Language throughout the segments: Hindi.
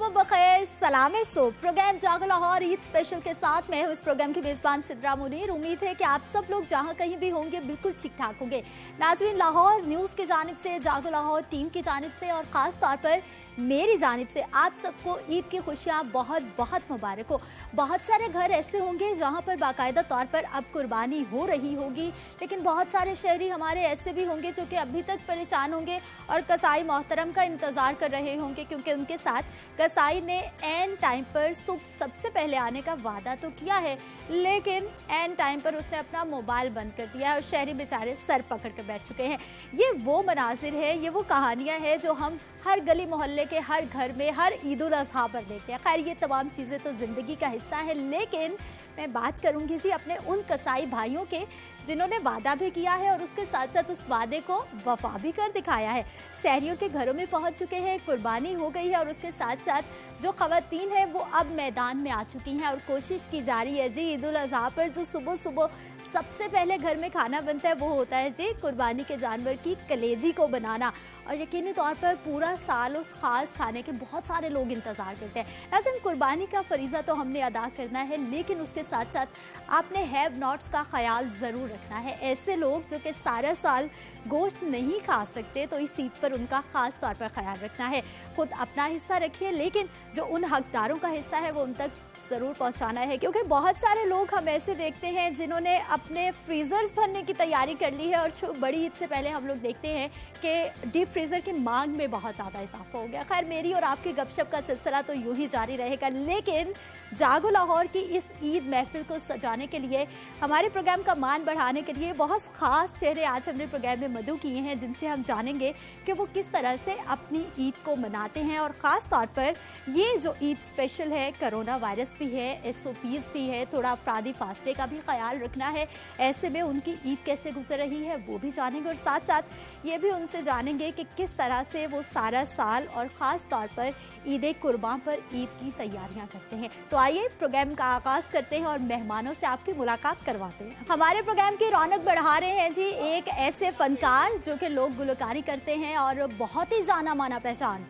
सुबह बखैर, सलामे सो प्रोग्राम जागो लाहौर ईद स्पेशल के साथ मैं हूँ इस प्रोग्राम की मेजबान सिद्रा मुनीर। उम्मीद है कि आप सब लोग जहाँ कहीं भी होंगे बिल्कुल ठीक ठाक होंगे। नाज़रीन, लाहौर न्यूज़ की जानिब से, जागो लाहौर टीम की जानिब से और ख़ास तौर पर मेरी जानिब से आप सबको ईद की खुशियाँ बहुत बहुत मुबारक हो। बहुत सारे घर ऐसे होंगे जहाँ पर बाकायदा तौर पर अब कुर्बानी हो रही होगी, लेकिन बहुत सारे शहरी हमारे ऐसे भी होंगे जो कि अभी तक परेशान होंगे और कसाई मोहतरम का इंतज़ार कर रहे होंगे, क्योंकि उनके साथ कसाई ने एन टाइम पर सबसे पहले आने का वादा तो किया है, लेकिन एन टाइम पर उसने अपना मोबाइल बंद कर दिया है और शहरी बेचारे सर पकड़ कर बैठ चुके हैं। ये वो मनाजिर है, ये वो कहानियाँ हैं जो हम हर गली मोहल्ले के हर घर में हर ईद उल अज़हा पर देखते हैं। खैर, ये तमाम चीज़ें तो ज़िंदगी का हिस्सा है, लेकिन मैं बात करूंगी जी अपने उन कसाई भाइयों के जिन्होंने वादा भी किया है और उसके साथ साथ उस वादे को वफा भी कर दिखाया है। शहरियों के घरों में पहुंच चुके हैं, कुर्बानी हो गई है और उसके साथ साथ जो खवातीन हैं वो अब मैदान में आ चुकी हैं और कोशिश की जा रही है जी ईद उल अज़हा पर जो सुबह सुबह सबसे पहले घर में खाना बनता है वो होता है जी कुर्बानी के जानवर की कलेजी को बनाना। और यकीनी तौर पर पूरा साल उस खास खाने के बहुत सारे लोग इंतज़ार करते हैं। ऐसे कुर्बानी का फरीज़ा तो हमने अदा करना है, लेकिन उसके साथ साथ आपने हैव नॉट्स का ख्याल ज़रूर रखना है। ऐसे लोग जो कि सारा साल गोश्त नहीं खा सकते, तो इस ईद पर उनका ख़ास तौर पर ख्याल रखना है। खुद अपना हिस्सा रखिए, लेकिन जो उन हकदारों का हिस्सा है वो उन तक ज़रूर पहुंचाना है, क्योंकि बहुत सारे लोग हम ऐसे देखते हैं जिन्होंने अपने फ्रीज़र्स भरने की तैयारी कर ली है और बड़ी ईद से पहले हम लोग देखते हैं कि डीप फ्रीज़र की मांग में बहुत ज़्यादा इजाफा हो गया। खैर, मेरी और आपकी गपशप का सिलसिला तो यूं ही जारी रहेगा, लेकिन जागो लाहौर की इस ईद महफिल को सजाने के लिए, हमारे प्रोग्राम का मान बढ़ाने के लिए बहुत ख़ास चेहरे आज हमने प्रोग्राम में मदऊ किए हैं, जिनसे हम जानेंगे कि वो किस तरह से अपनी ईद को मनाते हैं। और ख़ास तौर पर ये जो ईद स्पेशल है, कोरोना वायरस भी है, SOPs भी है, थोड़ा अफरादी फासले का भी ख्याल रखना है। ऐसे में उनकी ईद कैसे गुजर रही है वो भी जानेंगे और साथ साथ ये भी उनसे जानेंगे कि किस तरह से वो सारा साल और ख़ास तौर पर ईद कुर्बान पर ईद की तैयारियां करते हैं। तो आइए प्रोग्राम का आगाज़ करते हैं और मेहमानों से आपकी मुलाकात करवाते हैं। हमारे प्रोग्राम की रौनक बढ़ा रहे हैं जी एक ऐसे फनकार जो कि लोग गुलकारी करते हैं और बहुत ही जाना माना पहचान,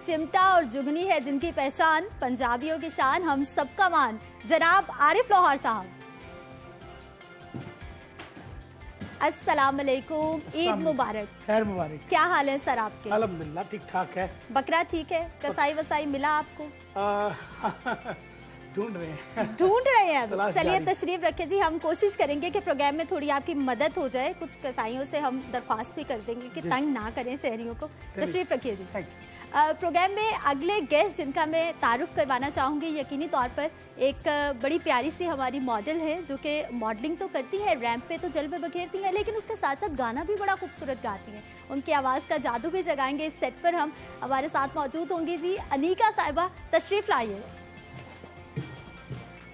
चिमटा और जुगनी है जिनकी पहचान, पंजाबियों की शान, हम सबका मान, जनाब आरिफ लोहार साहब। अस्सलाम वालेकुम, ईद मुबारक। खैर मुबारक। क्या हाल है सर आपके? अल्हम्दुलिल्लाह ठीक ठाक है। बकरा ठीक है? कसाई वसाई मिला आपको? ढूंढ रहे हैं। चलिए तशरीफ रखें जी, हम कोशिश करेंगे कि प्रोग्राम में थोड़ी आपकी मदद हो जाए। कुछ कसाईयों से हम दरख्वास्त भी कर देंगे कि तंग ना करें शहरियों को। तशरीफ रखिए जी। प्रोग्राम में अगले गेस्ट जिनका मैं तारुफ करवाना चाहूँगी, यकीनी तौर पर एक बड़ी प्यारी सी हमारी मॉडल है जो कि मॉडलिंग तो करती है, रैंप पे तो जलवे बखेरती है, लेकिन उसके साथ साथ गाना भी बड़ा खूबसूरत गाती हैं। उनकी आवाज़ का जादू भी जगाएंगे। इस सेट पर हम हमारे साथ मौजूद होंगी जी अनीका साहिबा, तशरीफ लाइए।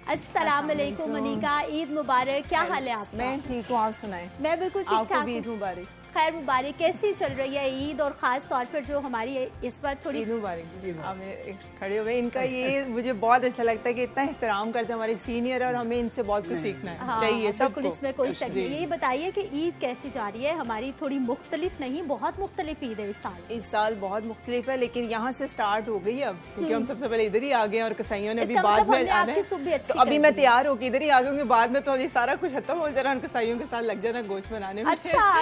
अस्सलाम वालेकुम अनीका, ईद मुबारक। क्या हाल है आपका? मैं ठीक हूँ, आप सुनाएं। मैं बिल्कुल ठीक ठाक। ईद मुबारक। खैर मुबारक। कैसी चल रही है ईद और ख़ास तौर पर जो हमारी इस बार थोड़ी ईद मुबारक। खड़े हुए इनका ये मुझे बहुत अच्छा लगता है कि इतना एहतराम करते हैं हमारे सीनियर और हमें इनसे बहुत कुछ सीखना है। चाहिए सबको, इसमें कोई शक नहीं। ये बताइए कि ईद कैसी जा रही है हमारी? थोड़ी मुख्तलिफ नहीं, बहुत मुख्तलिफ ईद है इस साल। इस साल बहुत मुख्तलिफ है, लेकिन यहाँ से स्टार्ट हो गई अब, क्योंकि हम सबसे पहले इधर ही आ गए और कसाईयों ने अभी बाद में आना है। तो अभी मैं तैयार होकर इधर ही आ गई, बाद में तो ये सारा कुछ खत्म हो जाना, कसाईयों के साथ लग जाना गोश्त बनाने में। अच्छा,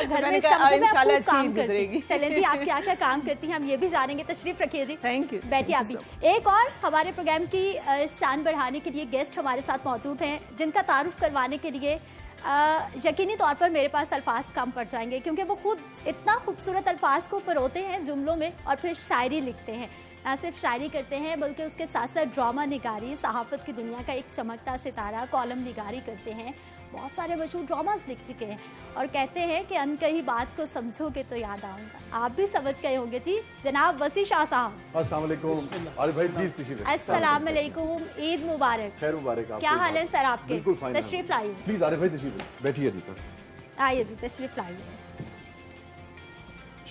इंशाल्लाह अच्छी गुजरेगी। चलें जी, आप क्या क्या काम करती हैं हम ये भी जानेंगे। तशरीफ रखिए जी। Thank you. बैठिए आप भी। एक और हमारे प्रोग्राम की शान बढ़ाने के लिए गेस्ट हमारे साथ मौजूद हैं, जिनका तारुफ करवाने के लिए यकीनी तौर पर मेरे पास अल्फाज कम पड़ जाएंगे, क्योंकि वो खुद इतना खूबसूरत अल्फाज को परोते हैं जुमलों में और फिर शायरी लिखते हैं। ना सिर्फ शायरी करते हैं बल्कि उसके साथ साथ ड्रामा निगारी, सहाफ़त की दुनिया का एक चमकता सितारा, कॉलम निगारी करते हैं, बहुत सारे मशहूर ड्रामास लिख चुके हैं और कहते हैं कि अनकही बात को समझोगे तो याद आऊंगा। आप भी समझ गए होंगे जी, जनाब वसी शाह साहब। अस्सलाम वालेकुम। आरिफ भाई प्लीज तशरीफ। अस्सलाम वालेकुम, ईद मुबारक। खैर मुबारक। क्या हाल है सर आपके? बिल्कुल फाइन। तशरीफ लाइए। प्लीज आरिफ भाई तशरीफ बैठिए जी। आइए जी, तशरीफ लाइए।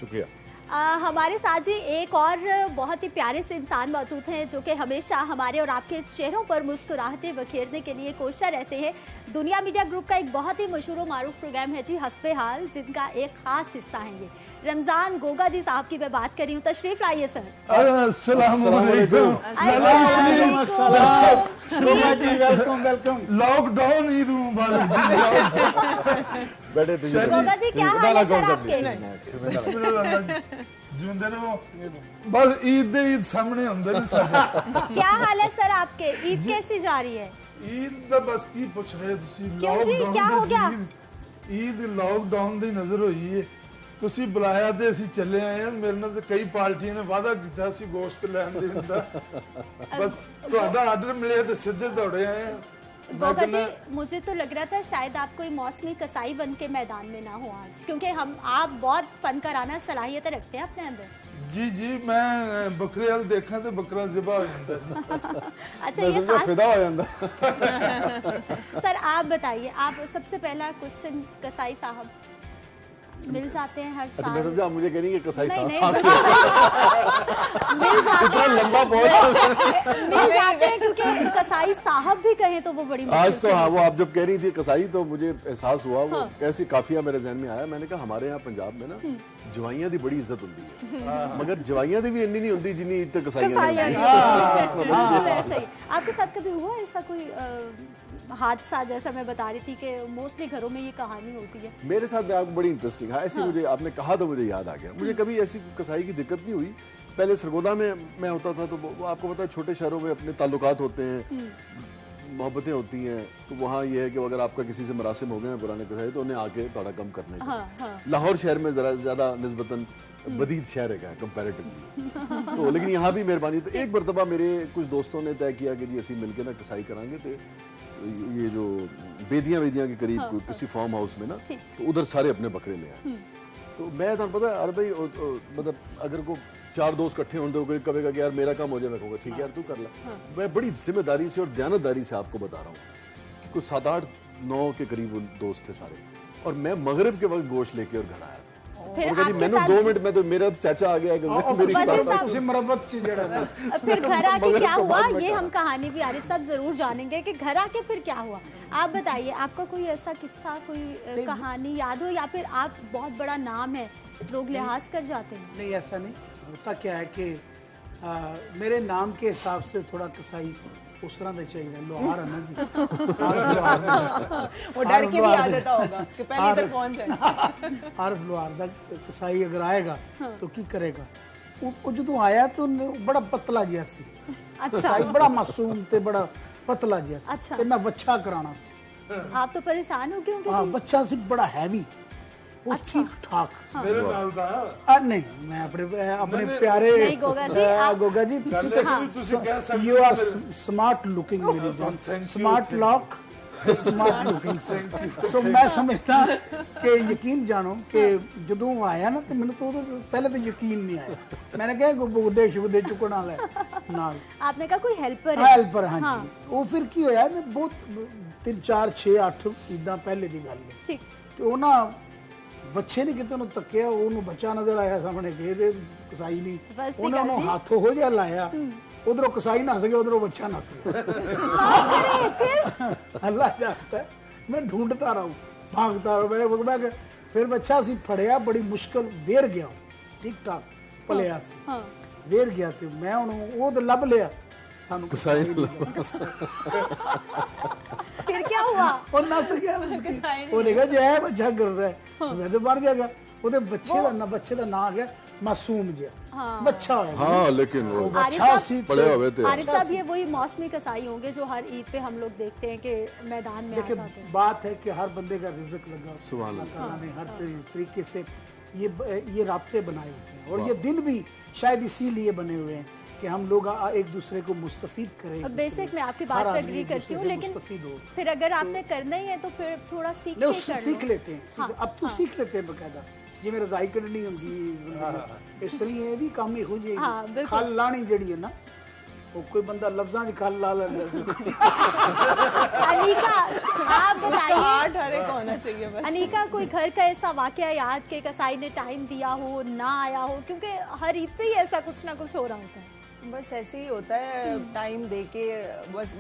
शुक्रिया। हमारे साथ जी एक और बहुत ही प्यारे से इंसान मौजूद हैं जो कि हमेशा हमारे और आपके चेहरों पर मुस्कुराहटें बखेरने के लिए कोशिश रहते हैं। दुनिया मीडिया ग्रुप का एक बहुत ही मशहूर और मारूफ प्रोग्राम है जी हस्बे हाल, जिनका एक खास हिस्सा है ये। रमजान गोगा जी साहब की मैं बात कर रही हूँ, तशरीफ लाइए सर। लॉकडाउन ईद मुबारक। गोगा जी क्या हाल है सर आपके? बस ईद सामने आंदे ने साडे। क्या हाल है सर आपके? ईद कैसी जा रही है? ईद दा बस की पुछ रहे तुसी? क्यों जी, क्या हो गया? ईद लॉकडाउन दी नजर होई है, ਤੁਸੀਂ ਬੁਲਾਇਆ ਤੇ ਅਸੀਂ ਚੱਲੇ ਆਏ ਹਾਂ। ਮੇਰੇ ਨਾਲ ਤੇ ਕਈ ਪਾਰਟੀਆਂ ਨੇ ਵਾਅਦਾ ਕੀਤਾ ਸੀ ਗੋਸ਼ਤ ਲੈਣ ਦੇਣ ਦਾ, ਬਸ ਤੁਹਾਡਾ ਆਰਡਰ ਮਿਲਿਆ ਤੇ ਸਿੱਧੇ दौड़े आए हैं। गोगा जी मुझे तो लग रहा था शायद आप कोई मौसमी कसाई बन के मैदान में ना हो आज, क्योंकि आप बहुत फन कराना सलाहियत रखते हैं अपने अंदर। जी जी, मैं बकरे वाल देखा तो बकरा ज़िबा हो जाता। अच्छा, ये खास फिदा हो जाता। सर आप बताइए, आप सबसे पहला क्वेश्चन कसाई साहब मिल जाते हैं हर साल? मैं समझा आप मुझे कह रही है कसाई साहब नहीं, मिल जाते हैं, लंबा मिल जाते हैं, क्योंकि कसाई साहब भी कहें तो वो बड़ी आज तो हाँ, वो आप जब कह रही थी कसाई तो मुझे एहसास हुआ वो कैसी काफिया मेरे जहन में आया। मैंने कहा हमारे यहाँ पंजाब में ना जवाइयां दी बड़ी इज्जत होती है, मगर जवाइयां दी भी इतनी नहीं होती जितनी इतने कसाइयां। आपके साथ कभी हुआ ऐसा कोई हादसा, जैसा मैं बता रही थी कि मोस्टली घरों में ये कहानी होती है? मेरे साथ भी आपको बड़ी इंटरेस्टिंग है ऐसे। मुझे आपने कहा तो मुझे याद आ गया, मुझे कभी ऐसी कसाई की दिक्कत नहीं हुई। पहले सरगोदा में मैं होता था तो वो आपको पता है छोटे शहरों में अपने ताल्लुकात होते हैं, मोहब्बतें होती हैं, तो वहाँ ये है कि अगर आपका किसी से मरासिम हो गए हैं पुराने कसाई तो उन्हें आके थोड़ा कम करने का। लाहौर शहर में जरा ज्यादा निस्बतन बदीद शहर है कंपैरेटिवली, तो लेकिन यहाँ भी मेहरबानी। तो एक मरतबा मेरे कुछ दोस्तों ने तय किया कि जी असी मिलके ना कसाई करांगे, तो ये जो बेदियां के करीब किसी फार्म हाउस में ना, तो उधर सारे अपने बकरे ले आए। तो मैं तो पता है अरे भाई मतलब अगर को 4 दोस्त इकट्ठे होंगे कोई कहेगा कि यार मेरा काम हो जाए, मैं कहूँगा ठीक है यार तू कर ला। मैं बड़ी जिम्मेदारी से और दयानतदारी से आपको बता रहा हूँ कि कुछ 7, 8, 9 के करीब दोस्त थे सारे, और मैं मगरिब के वक्त गोश्त लेके और घर आया। फिर मैंने 2 मिनट में तो मेरा चाचा आ गया कि मेरी फिर घर आके क्या हुआ, ये हम कहानी भी आरिफ साहब जरूर जानेंगे कि घर आके फिर क्या हुआ। आप बताइए, आपका कोई ऐसा किस्सा, कोई कहानी याद हो, या फिर आप बहुत बड़ा नाम है लोग लिहाज कर जाते हैं? नहीं, ऐसा नहीं होता। क्या है कि मेरे नाम के हिसाब से थोड़ा कसाई उस तरह से चाहिए। लोहार है ना जी, वो डर के भी आ जाता होगा कि पहले इधर पहुंच जाए। आरफ लोहार दा कसाई अगर आएगा तो की करेगा। वो जो आया तो बड़ा पतला जिहा सी। कसाई बड़ा मासूम ते बड़ा पतला जिहा सी, ते मैं बच्चा कराना सी। आप तो परेशान हो क्यों? हाँ, बच्चा सी बड़ा हैवी, वो ठीक ठाक। मेरे नाल दा नहीं, मैं अपने प्यारे Goga ji you are smart looking, मेरी जान, स्मार्ट लॉक, स्मार्ट लुकिंग। सो मैं समझता कि यकीन जानो कि जदों आया ना तो मैंने तो पहले तो यकीन नहीं आया। मैंने कहा बुगदे शुगदे चुकन वाला नाल। आपने कहा कोई हेल्पर है? हेल्पर, हाँ जी। वो फिर की होया, मैं बहुत 3, 4, 6, 8 इदा पहले की गल है। ठीक, तो ना बच्चे ने कितों तकिया, ਉਹਨੂੰ ਬੱਚਾ ਨਜ਼ਰ ਆਇਆ ਸਾਹਮਣੇ, ਗਏ ਕਸਾਈ ਨਹੀਂ, ਉਹਨਾਂ ਨੂੰ ਹੱਥ ਹੋ ਜਿਹਾ ਲਾਇਆ, ਉਧਰੋਂ ਕਸਾਈ ਨਸ ਗਿਆ, ਉਧਰੋਂ ਬੱਚਾ नस गया। अल्लाह जानता है, मैं ढूंढता रहा, भागता रहा, मैं फिर बच्चा सी फड़िया, बड़ी मुश्किल वेर गया, ठीक ठाक पलिया सी, वेर गया, तो मैं वो तो लभ लिया, सानू कसाई फिर क्या हुआ? और नस गया, ਉਹਨੇ ਕਿਹਾ ਜੇ ਇਹ ਬੱਚਾ ਗਿਰ ਰਿਹਾ मैं तो मर जाएगा। ਉਹਦੇ ਬੱਚੇ ਦਾ ਨਾਂ ਆ ਗਿਆ मासूम जिया, बच्चा है। हाँ, लेकिन वो बच्चा सी पड़े हुए थे। आरिफ साहब, ये वही मौसमी कसाई होंगे जो हर ईद पे हम लोग देखते हैं कि मैदान में आ जाते हैं। बात है कि हर बंदे का रिज़्क लगा, सुभान अल्लाह ने हर तरीके से ये राब्ते बनाए होते हैं, और ये दिन भी शायद इसीलिए बने हुए हैं कि हम लोग एक दूसरे को मुस्तफीद करें। बेशक मैं आपकी बात पर एग्री करती हूँ, लेकिन फिर अगर आपने करना ही है तो फिर थोड़ा सीख लेते हैं। अब तो सीख लेते हैं बकायदा, जिवें रजाई कढ़नी होंदी, इस तरह ये भी काम हो जाएगी। खल लानी जड़ी है ना, वो कोई बंदा लफ्जां च खल ला लैंदा। आप बताइए, हार्ट हर एक होना चाहिए बस। अनीका, कोई घर का ऐसा वाकया याद के कसाई ने टाइम दिया हो, ना आया हो? क्योंकि हर ईद पे ही ऐसा कुछ ना कुछ हो रहा होता है। बस ऐसे ही होता है, टाइम देके बस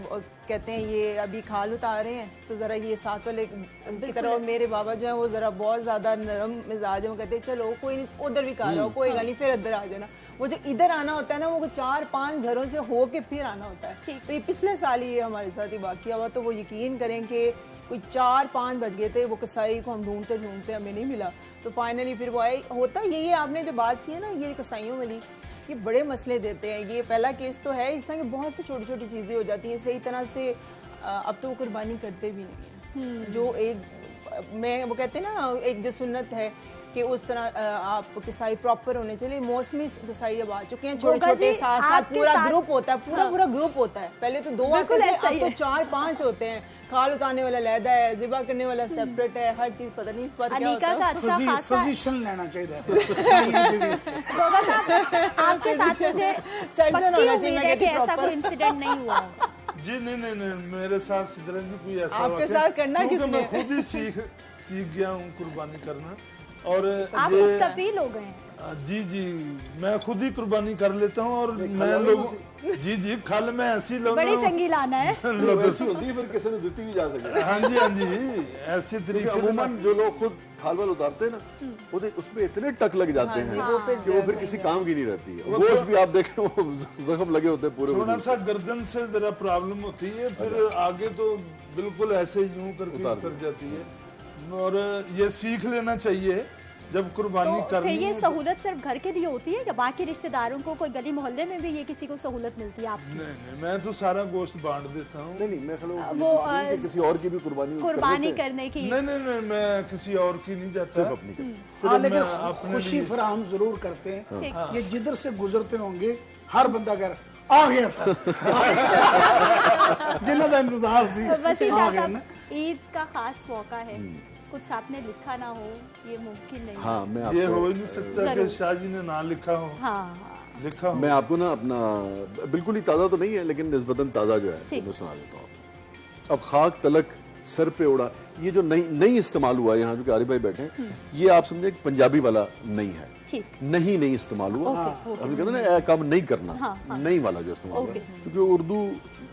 कहते हैं ये अभी खाल उतारे हैं तो जरा ये साथ वाले की तरह। और मेरे बाबा जो है वो जरा बहुत ज्यादा नरम मिजाज है, वो कहते हैं चलो कोई नहीं, उधर भी खा लो, कोई गल नहीं, फिर इधर आ जाना। वो जो इधर आना होता है ना, वो 4-5 घरों से होके फिर आना होता है। तो ये पिछले साल ही हमारे साथ ही वाकया हुआ, तो वो यकीन करें कि कोई 4-5 बज गए थे, वो कसाई को हम ढूंढते ढूंढते हमें नहीं मिला। तो फाइनली फिर वो आए। होता यही है, आपने जो बात की है ना ये कसाईयों वाली, ये बड़े मसले देते हैं। ये पहला केस तो है, इस तरह की बहुत सी छोटी छोटी चीज़ें हो जाती हैं सही तरह से। अब तो वो कुर्बानी करते भी नहीं है। जो एक मैं वो कहते हैं ना, एक जो सुन्नत है कि उस तरह आप कसाई प्रॉपर होने चाहिए। मौसमी कसाई अब आ चुके हैं, छोटे छोटे साथ साथ पूरा ग्रुप होता है, पूरा ग्रुप होता है। पहले तो 2 आते थे, अब तो 4-5 होते हैं। खाल उतारने वाला लहदा है, जिबा करने वाला सेपरेट है, हर चीज पता नहीं इस पर क्या होता है। अच्छा खासा पोजीशन लेना चाहिए। गोगा साहब, आपके साथ मुझे पक्की उम्मीद है कि ऐसा कोई इंसिडेंट नहीं हुआ। जी नहीं, मेरे साथ सिद्धरन जी कोई ऐसा आपके साथ करना किसने? मैं खुद ही सीख गया हूँ कुर्बानी करना। और आप खुद कफील हो गए हैं? जी, मैं खुद ही कुर्बानी कर लेता हूँ। और मैं लोग जी खल में ऐसी लोग बड़ी चंगी लाना है, ऐसी होती है, फिर किसी ने देती भी जा सके। हाँ जी, ऐसे तरीके अमूमन जो लोग खुद खाल उतारते हैं ना, वो उसमें इतने टक लग जाते हैं कि वो फिर किसी काम की नहीं रहती है। गोश्त भी आप देखें वो जख्म लगे होते हैं पूरे। थोड़ा सा गर्दन से जरा प्रॉब्लम होती है, फिर आगे तो बिल्कुल ऐसे यूं करके उतर जाती है। और ये सीख लेना चाहिए जब कुर्बानी तो करनी फिर ये है। सहूलत सिर्फ घर के लिए होती है या बाकी रिश्तेदारों को, कोई गली मोहल्ले में भी ये किसी को सहूलत मिलती है आपकी? नहीं, मैं तो सारा गोश्त बांट देता हूँ। नहीं, मैं वो किसी और की भी कुर्बानी करने की। नहीं, मैं किसी और की नहीं जाता, सिर्फ अपनी की। हाँ, लेकिन खुशी फराहम जरूर करते हैं। ये जिधर से गुजरते होंगे हर बंदा कह रहा आ गया सर, जिन्हों का इंतजार सी। वसीम शाह साहब, ईद का खास मौका है, कुछ आपने लिखा ना हो ये मुमकिन नहीं। हाँ, मैं ये हो ही नहीं सकता कि शाह जी ने ना लिखा हो। हाँ, लिखा हो। मैं आपको ना अपना बिल्कुल ही ताज़ा तो नहीं है, लेकिन निस्बतन ताज़ा जो है वो सुना देता हूँ। अब खाक तलक सर पे उड़ा, ये जो नई इस्तेमाल हुआ है, यहाँ जो कारी भाई बैठे हैं, ये आप समझे पंजाबी वाला नहीं है, नहीं इस्तेमाल हुआ। हम कहते हैं ना ए काम नहीं करना, नहीं वाला जो इस्तेमाल हुआ, क्योंकि उर्दू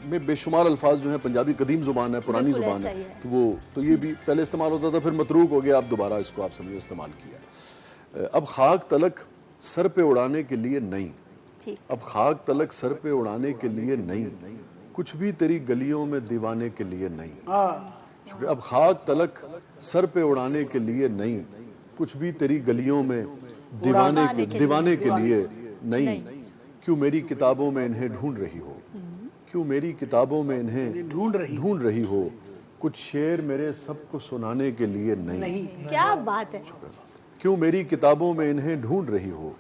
में बेशुमार अल्फाज जो है, पंजाबी कदीम जुबान है, पुरानी जुबान है, तो वो तो ये भी पहले इस्तेमाल होता था, फिर मतरूक हो गया, अब दोबारा इसको आप समझे इस्तेमाल किया। अब खाक तलक सर पे उड़ाने के लिए नहीं, अब खाक तलक सर पे उड़ाने के लिए नहीं, कुछ भी तेरी गलियों में दीवाने के लिए नहीं। अब खाक तलक सर पे उड़ाने के लिए नहीं, कुछ भी तेरी गलियों में दीवाने के लिए नहीं। क्यों मेरी किताबों में इन्हें ढूंढ रही हो, क्यों मेरी किताबों में इन्हें ढूंढ रही हो, कुछ शेर मेरे सबको सुनाने के लिए नहीं। क्या बात है। क्यों मेरी किताबों में इन्हें ढूंढ रही हो,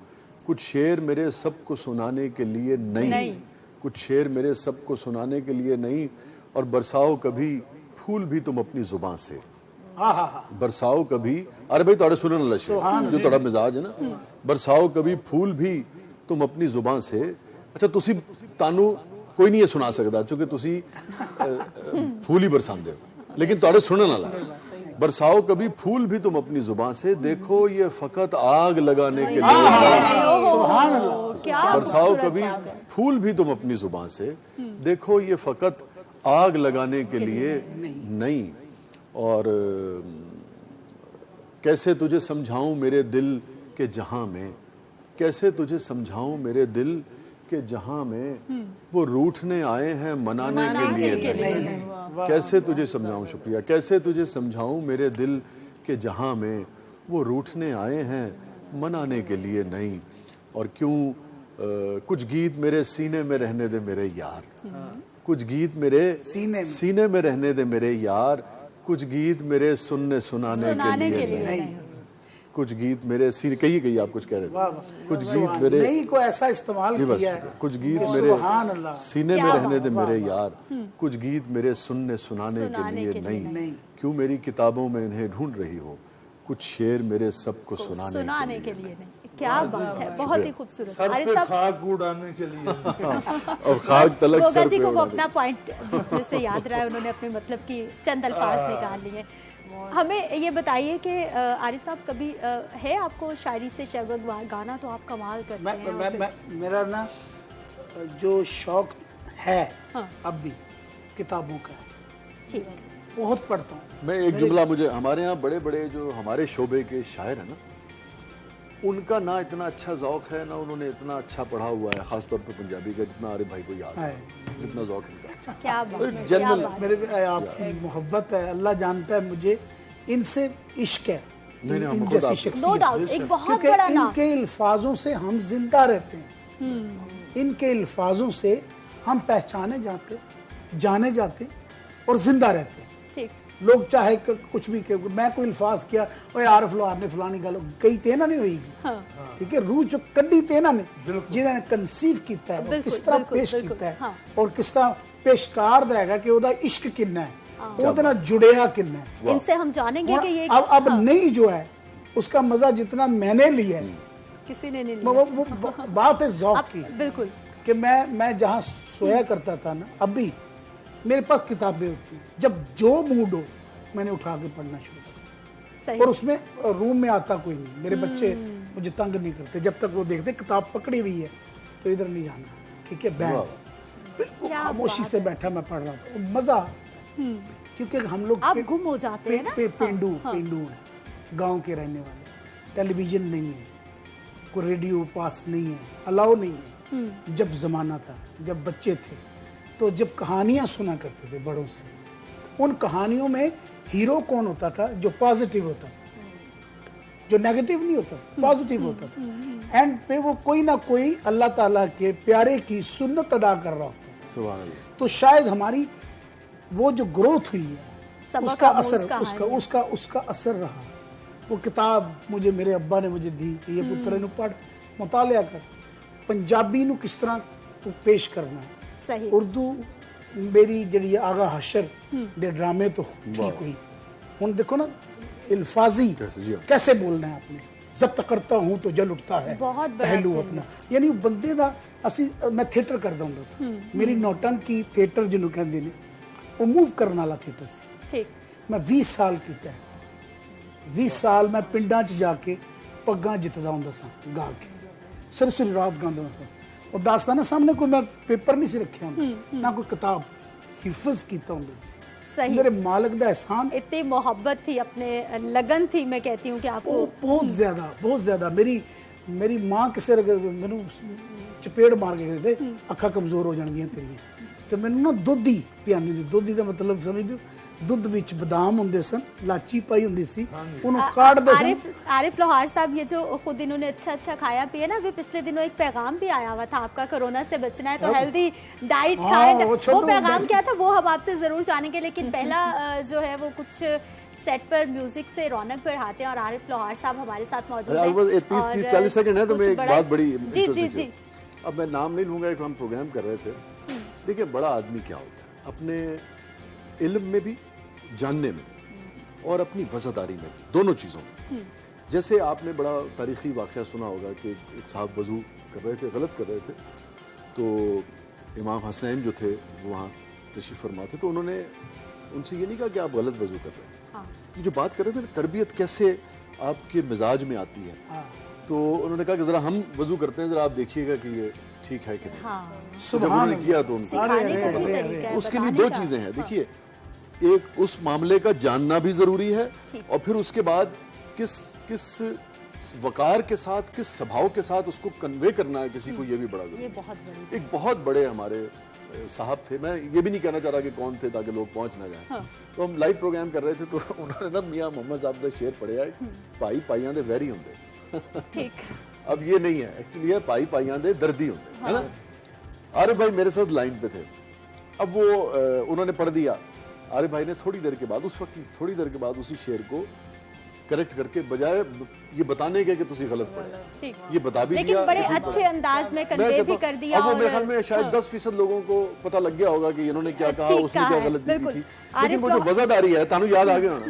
कुछ शेर मेरे सबको सुनाने के लिए नहीं, कुछ शेर मेरे सबको सुनाने के लिए नहीं। और बरसाओ कभी फूल भी तुम अपनी जुबान से, बरसाओ कभी, अरे भाई थोड़े सुनने वाला शेर जो थोड़ा मिजाज है ना, बरसाओ कभी फूल भी तुम अपनी जुबान से। अच्छा, तुसी तानू कोई नहीं ये सुना सकता क्योंकि तुसी फूल ही बरसांदे हो, लेकिन थोड़े सुनने वाला, बरसाओ कभी फूल भी तुम अपनी जुबान से, देखो ये फकत आग लगाने के लिए, बरसाओ कभी फूल भी तुम अपनी जुबान से, देखो ये फकत आग लगाने के लिए नहीं। और कैसे तुझे समझाऊं मेरे दिल के जहां में, कैसे तुझे समझाऊं मेरे दिल के जहां में वो रूठने आए हैं मनाने के लिए। कैसे तुझे समझाऊं, शुक्रिया, कैसे तुझे समझाऊं मेरे दिल के जहां में वो रूठने आए हैं मनाने के लिए नहीं। और क्यों कुछ गीत मेरे सीने में रहने दे मेरे यार, कुछ गीत मेरे सीने में रहने दे मेरे यार, कुछ गीत मेरे सुनाने के लिए नहीं। कुछ गीत मेरे सीने, कही आप कुछ कह रहे थे, कुछ गीत मेरे नहीं को ऐसा इस्तेमाल किया है, कुछ गीत मेरे सीने में रहने दे मेरे यार, कुछ गीत मेरे सुनाने के लिए नहीं। क्यों मेरी किताबों में इन्हें ढूंढ रही हो, कुछ शेर मेरे सबको सुनाने के लिए नहीं। क्या बात है, बहुत ही खूबसूरत। सर आरिफ पे साहब, खाक उड़ाने के लिए और खाक तलक गोगा सर जी पे को वो उड़ा अपना पॉइंट जिसमें से याद रहा है, उन्होंने अपने मतलब की चंद अल्फाज निकाल लिए। हमें ये बताइए कि आरिफ साहब, कभी है आपको शायरी से शहबत गाना? तो आप कमाल करते हैं। मेरा ना जो शौक है हाँ। अब भी किताबों का, ठीक, बहुत पढ़ता हूँ मैं। एक जुमला मुझे, हमारे यहाँ बड़े बड़े जो हमारे शोबे के शायर हैं ना, उनका ना इतना अच्छा ज़ौक है, ना उन्होंने इतना अच्छा पढ़ा हुआ है, खासतौर पर पंजाबी का, जितना आरिफ भाई को याद है, जितना ज़ौक इनका। क्या बात है, जनरल क्या बात है। मेरे आपकी मोहब्बत है, अल्लाह जानता है मुझे इनसे इश्क है, इन जैसी शख्सियत। नो डाउट, एक बहुत क्योंकि बड़ा नाम। इनके अल्फाजों से हम जिंदा रहते हैं, इनके अल्फाजों से हम पहचाने जाते, जाने जाते और जिंदा रहते हैं। ठीक, लोग चाहे कुछ भी कहे, मैं कोई अल्फाज किया, ओए आरिफ लोहार ने फलानी गल कई ते ना नहीं होगी, ठीक है, रूह चो कड्डी ते ना ने जिन्होंने कंसीव किया है, वो किस तरह पेश किया है, और किस तरह पेशकार देगा कि ओदा इश्क कितना है, ਉਹਦੇ ਨਾਲ जुड़िया कितना है। इनसे हम जानेंगे कि ये अब नहीं जो है उसका मजा जितना मैंने लिया है, किसी ने नहीं लिया। वो बात है ज़ौक की। बिल्कुल, कि मैं जहाँ सोया करता था ना, अब भी मेरे पास किताबें होती, जब जो मूड हो मैंने उठा के पढ़ना शुरू किया, सही। और उसमें रूम में आता कोई नहीं, मेरे बच्चे मुझे तंग नहीं करते, जब तक वो देखते किताब पकड़ी हुई है तो इधर नहीं जाना, ठीक है, बैठ बिल्कुल खामोशी से बैठा मैं पढ़ रहा था, मजा। क्योंकि हम लोग आप गुम हो जाते हैं ना। पेंडू हैं, गांव के रहने वाले, टेलीविजन नहीं है, कोई रेडियो पास नहीं है, अलाउ नहीं है। जब जमाना था, जब बच्चे थे, तो जब कहानियां सुना करते थे बड़ों से, उन कहानियों में हीरो कौन होता था? जो पॉजिटिव होता था, जो नेगेटिव नहीं होता, पॉजिटिव होता था। एंड पे वो कोई ना कोई अल्लाह ताला के प्यारे की सुन्नत अदा कर रहा होता था। सुभान अल्लाह। तो शायद हमारी वो जो ग्रोथ हुई है, उसका असर, उसका असर रहा। वो किताब मुझे मेरे अब्बा ने मुझे दी, ये पुत्र नु पढ़, मुतालिया कर, पंजाबी नु किस तरह तू पेश करना है, सही। उर्दू मेरी जड़ी आगा हशर दे ड्रामे तो ठीक हुई, हुन देखो ना अल्फाजी कैसे बोलना है आपने, जब्त करता हूँ तो जल उठता है पहलू अपना, यानी बंदे दा असी, मैं थिएटर करदा हुंदा सी, मेरी नौटंकी थिएटर जिन्हों कहंदे ने, वो मूव करने वाला थिएटर सी। ठीक, मैं 20 साल किया है, 20 साल मैं पिंडां च जाके पग्गां जितदा हुंदा सा गा के, सिर रात गांदा हुंदा, और दास्ताना सामने कोई मैं पेपर नहीं सी रखिया हुंदा, ना कोई किताब, हिफज कीता हुंदा सी। सही। मेरे मालिक दा एहसान, इतनी मोहब्बत थी, अपने लगन थी, मैं कहती हूँ कि आपको बहुत ज्यादा। मेरी मां किसे मैनू चपेड़ मार के कहते अखा कमजोर हो जाएंगी तेरियां, तो मैनू ना दुध ही पियानी दी, दुध का मतलब समझ, दुध विच बादाम होंदे सन, लाची पाई होंदी सी, उन्होंने काट दे सन। आरिफ लोहार साहब, ये जो खुद इन्होंने अच्छा खाया पिया ना, अभी पिछले दिनों एक पैगाम भी आया हुआ था आपका, कोरोना से बचना है तो हेल्दी डाइट खाएं, वो पैगाम क्या था वो हम आपसे जरूर जानेंगे, लेकिन पहला जो है वो कुछ सेट पर म्यूजिक से रौनक बढ़ाते हैं, और आरिफ लोहार साहब हमारे साथ मौजूद हैं। 30-40 सेकंड है तो मैं एक बात बड़ी जी। अब मैं नाम नहीं लूंगा, एक हम प्रोग्राम कर रहे थे, देखिए बड़ा आदमी क्या होता है, अपने इल्म में भी, जानने में, और अपनी वज़ादारी में, दोनों चीज़ों में। जैसे आपने बड़ा तारीखी वाक़या सुना होगा कि एक साहब वज़ू कर रहे थे, गलत कर रहे थे, तो इमाम हसनैन जो थे वो वहाँ तशरीफ़ फरमा थे, तो उन्होंने उनसे ये नहीं कहा कि आप गलत वज़ू कर रहे हैं। ये जो बात कर रहे थे, तरबियत कैसे आपके मिजाज में आती है, तो उन्होंने कहा कि ज़रा हम वज़ू करते हैं, ज़रा आप देखिएगा कि ये ठीक है कि नहीं। जब उन्होंने किया तो उनको उसके लिए दो चीज़ें हैं, देखिए, एक उस मामले का जानना भी जरूरी है, और फिर उसके बाद किस वकार के साथ, किस स्वभाव के साथ उसको कन्वे करना है किसी को, ये भी बड़ा जरूरी है। एक बहुत बड़े हमारे साहब थे, मैं ये भी नहीं कहना चाह रहा कि कौन थे ताकि लोग पहुंच ना जाए, तो हम लाइव प्रोग्राम कर रहे थे, तो उन्होंने ना मियां मोहम्मद साहब का शेर पढ़िया, भाई पाइयां दे वैरी होंगे। अब ये नहीं है, एक्चुअली है भाई पाइयां दे दर्दी होंगे, है ना। आरिफ भाई मेरे साथ लाइन पे थे, अब वो उन्होंने पढ़ दिया, आरिफ भाई ने थोड़ी देर के बाद, उस वक्त थोड़ी देर के बाद उसी शेर को करेक्ट करके, बजाय ये बताने के कि तुसी गलत पढ़े, ये बता भी लेकिन दिया, बड़े अच्छे अंदाज में कन्वे भी कर दिया। अब वो मेरे ख्याल में शायद 10% लोगों को पता लग गया होगा कि इन्होंने क्या कहा, उसने क्या गलती की थी, लेकिन वो जो वज़ादारी है, तानू याद आ गया होना,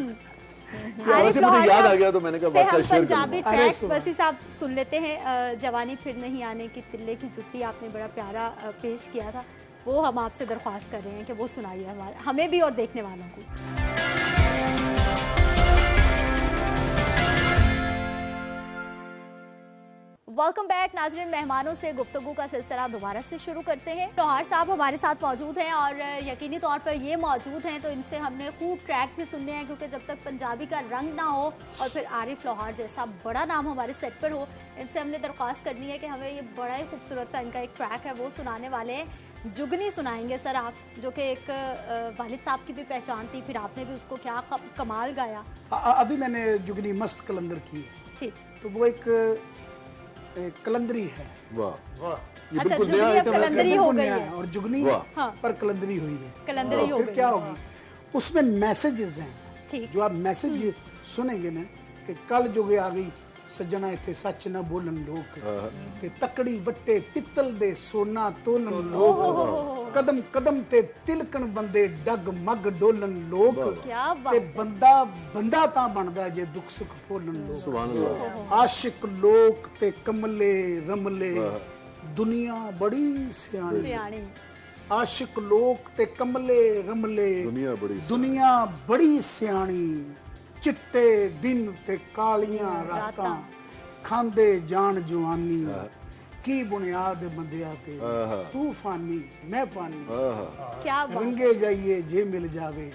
वैसे मुझे याद आ गया तो मैंने कहा से हम वाकई शेयर पंजाबी करूंगा। ट्रैक वसी साहब सुन लेते हैं। जवानी फिर नहीं आने की तिल्ले की जुत्ती आपने बड़ा प्यारा पेश किया था, वो हम आपसे दरख्वास्त कर रहे हैं कि वो सुनाइए हमें भी और देखने वालों को। वेलकम बैक नाज़रीन, मेहमानों से गुफ्तगू का सिलसिला दोबारा से शुरू करते हैं। लोहार साहब हमारे साथ मौजूद हैं और यकीनी तौर पर ये मौजूद हैं तो इनसे हमने खूब ट्रैक भी सुनने हैं, क्योंकि जब तक पंजाबी का रंग ना हो और फिर आरिफ लोहार जैसा बड़ा नाम हमारे सेट पर हो, इनसे हमने दरख्वास्त करनी है कि हमें ये बड़ा ही खूबसूरत सा इनका एक ट्रैक है वो सुनाने वाले हैं। जुगनी सुनाएंगे सर आप, जो कि एक वालिद साहब की भी पहचान थी, फिर आपने भी उसको क्या कमाल गाया। अभी मैंने जुगनी मस्त कलंदर की, ठीक, तो वो एक कलंदरी है। वाह वाह, ये अच्छा, बिल्कुल जुगनी नया अब आइटम है। कलंदरी हो गई है और जुगनी हाँ। पर कलंदरी हुई है। कलंदरी हो फिर गई क्या है। होगी, उसमें मैसेजेस हैं। ठीक, जो आप मैसेज सुनेंगे ना कि कल जो आ गई सज्जना इथे सच न बोलन लोग, ते तकड़ी वट्टे पित्तल दे सोना तोलन लोग, कदम कदम ते तिलकन बंदे डग मग डोलन लोग, क्या ते बात। बंदा बंदा तां बनदा जे दुख सुख भोलन लोग। सुभान अल्लाह। आशिक लोग ते कमले रमले, दुनिया बड़ी सियाणी। सियाणी। आशिक लोग ते कमले रमले, दुनिया बड़ी सियाणी। चिट्टे दिन ते कालियां रातां, खांदे जान जवानी, की बुनियाद बंदिया ते तू फानी मैं फानी। क्या बात। रंगे जाइए जे मिल जावे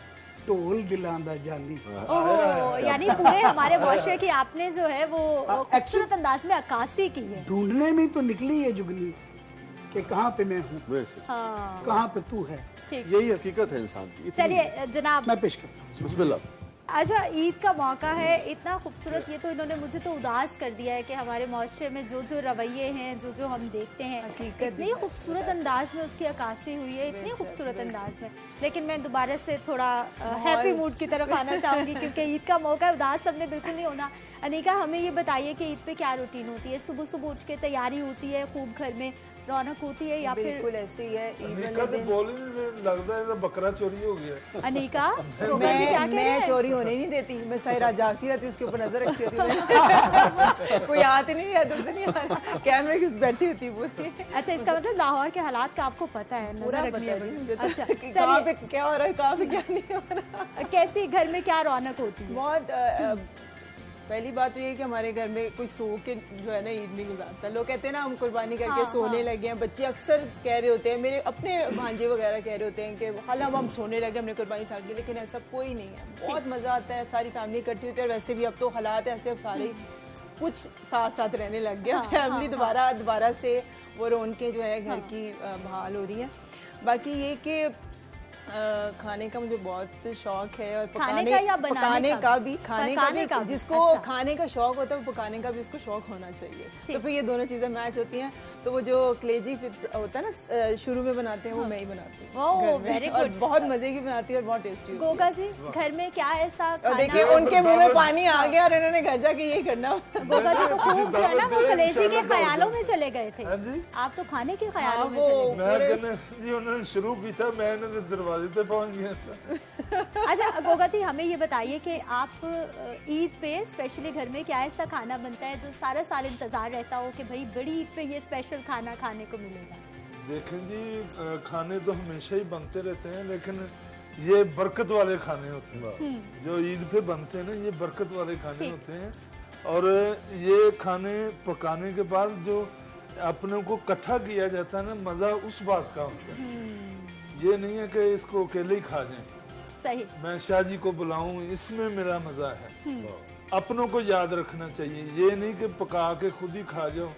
ढोल दिलां दा जानी। ओह, यानी पूरे हमारे मुआशरे की आपने जो है वो खूबसूरत अंदाज में अक्कासी की है। ढूंढने में तो निकली है जुगनी कि कहाँ पे मैं हूँ, वैसे हाँ, कहाँ पे तू है। ठीक। यही हकीकत है इंसान की। चलिए जनाब, मैं पेश करता हूँ। बिस्मिल्लाह। अच्छा ईद का मौका है, इतना खूबसूरत, ये तो इन्होंने मुझे तो उदास कर दिया है कि हमारे मुआशरे में जो जो रवैये हैं, जो जो हम देखते हैं, इतनी खूबसूरत अंदाज में उसकी अक्कासी हुई है, इतनी खूबसूरत अंदाज में। लेकिन मैं दोबारा से थोड़ा हैप्पी मूड की तरफ आना चाहूँगी, क्योंकि ईद का मौका है, उदास सबने बिल्कुल नहीं होना। अनिका, हमें ये बताइए कि ईद पे क्या रूटीन होती है? सुबह सुबह उठ के तैयारी होती है, खूब घर में रौनक होती है, या फिर बिल्कुल ऐसे ही है। ईद अनिका वाले तो दिन बोल ही नहीं लगता है, बकरा चोरी हो गया। अनिका तो वैसे क्या कह रहे मैं हैं? चोरी होने नहीं देती, मैं सारी रात जागती रहती हूँ, उसके ऊपर नजर रखती रहती हूँ। कोई आती नहीं है, तुमसे नहीं आ रहा, कैमरे की बैठी होती है पूरी। अच्छा, इसका मतलब लाहौर के हालात का आपको पता है, पूरा नजर रखनी पता है है बड़ी। मुझे तो। अच्छा, कहाँ पे चलिए, क्या हो रहा है, कहाँ पे क्या नहीं हो रहा। कैसी घर में क्या रौनक होती है? बहुत पहली बात तो ये है कि हमारे घर में कोई सो के जो है ना ईद नहीं गुजारता। लोग कहते हैं ना हम कुर्बानी करके सोने लगे हैं, बच्चे अक्सर कह रहे होते हैं, मेरे अपने भांजे वगैरह कह रहे होते हैं कि खाला हम सोने लगे, हमने कुर्बानी था की, लेकिन ऐसा कोई नहीं है। बहुत मजा आता है, सारी फैमिली इकट्ठी होती है। और वैसे भी अब तो हालात ऐसे, अब सारे कुछ साथ साथ रहने लग गया, फैमिली दोबारा से वो रौनकें जो है घर की बहाल हो रही है। बाकी ये कि खाने का मुझे बहुत शौक है, और पकाने का भी जिसको खाने का शौक होता है, पकाने का भी उसको शौक होना चाहिए। तो फिर ये दोनों चीजें मैच होती हैं। तो वो जो कलेजी होता है ना शुरू में बनाते हैं, वो मैं ही बनाती हूँ घर में, और बहुत मजे की बनाती है और बहुत टेस्टी। गोगा जी, घर में क्या ऐसा खाना? देखिए उनके मुंह में पानी आ गया और इन्होंने घर जाके यही करना। गोगा जी तो खूब जो है ना वो कलेजी के ख्यालों में चले गए थे, आप तो खाने के ख्यालों में चले गए। जी उन्होंने शुरू की था, मैं इन्होंने दरवाजे पे पहुंच गया। अच्छा गोगा जी, हमें ये बताइए कि आप ईद पे स्पेशली घर में क्या ऐसा खाना बनता है जो सारा साल इंतजार रहता हो कि भाई बड़ी ईद पे ये स्पेशल खाना खाने को मिलेगा? देखें जी, खाने तो हमेशा ही बनते रहते हैं, लेकिन ये बरकत वाले खाने होते हैं जो ईद पे बनते हैं ना, ये बरकत वाले खाने होते हैं। और ये खाने पकाने के बाद जो अपने को इकट्ठा किया जाता है ना, मजा उस बात का होता है। ये नहीं है कि इसको अकेले ही खा जाएं, सही, मैं शाह जी को बुलाऊं, इसमें मेरा मजा है। अपनों को याद रखना चाहिए, ये नहीं कि पका के खुद ही खा जाओ,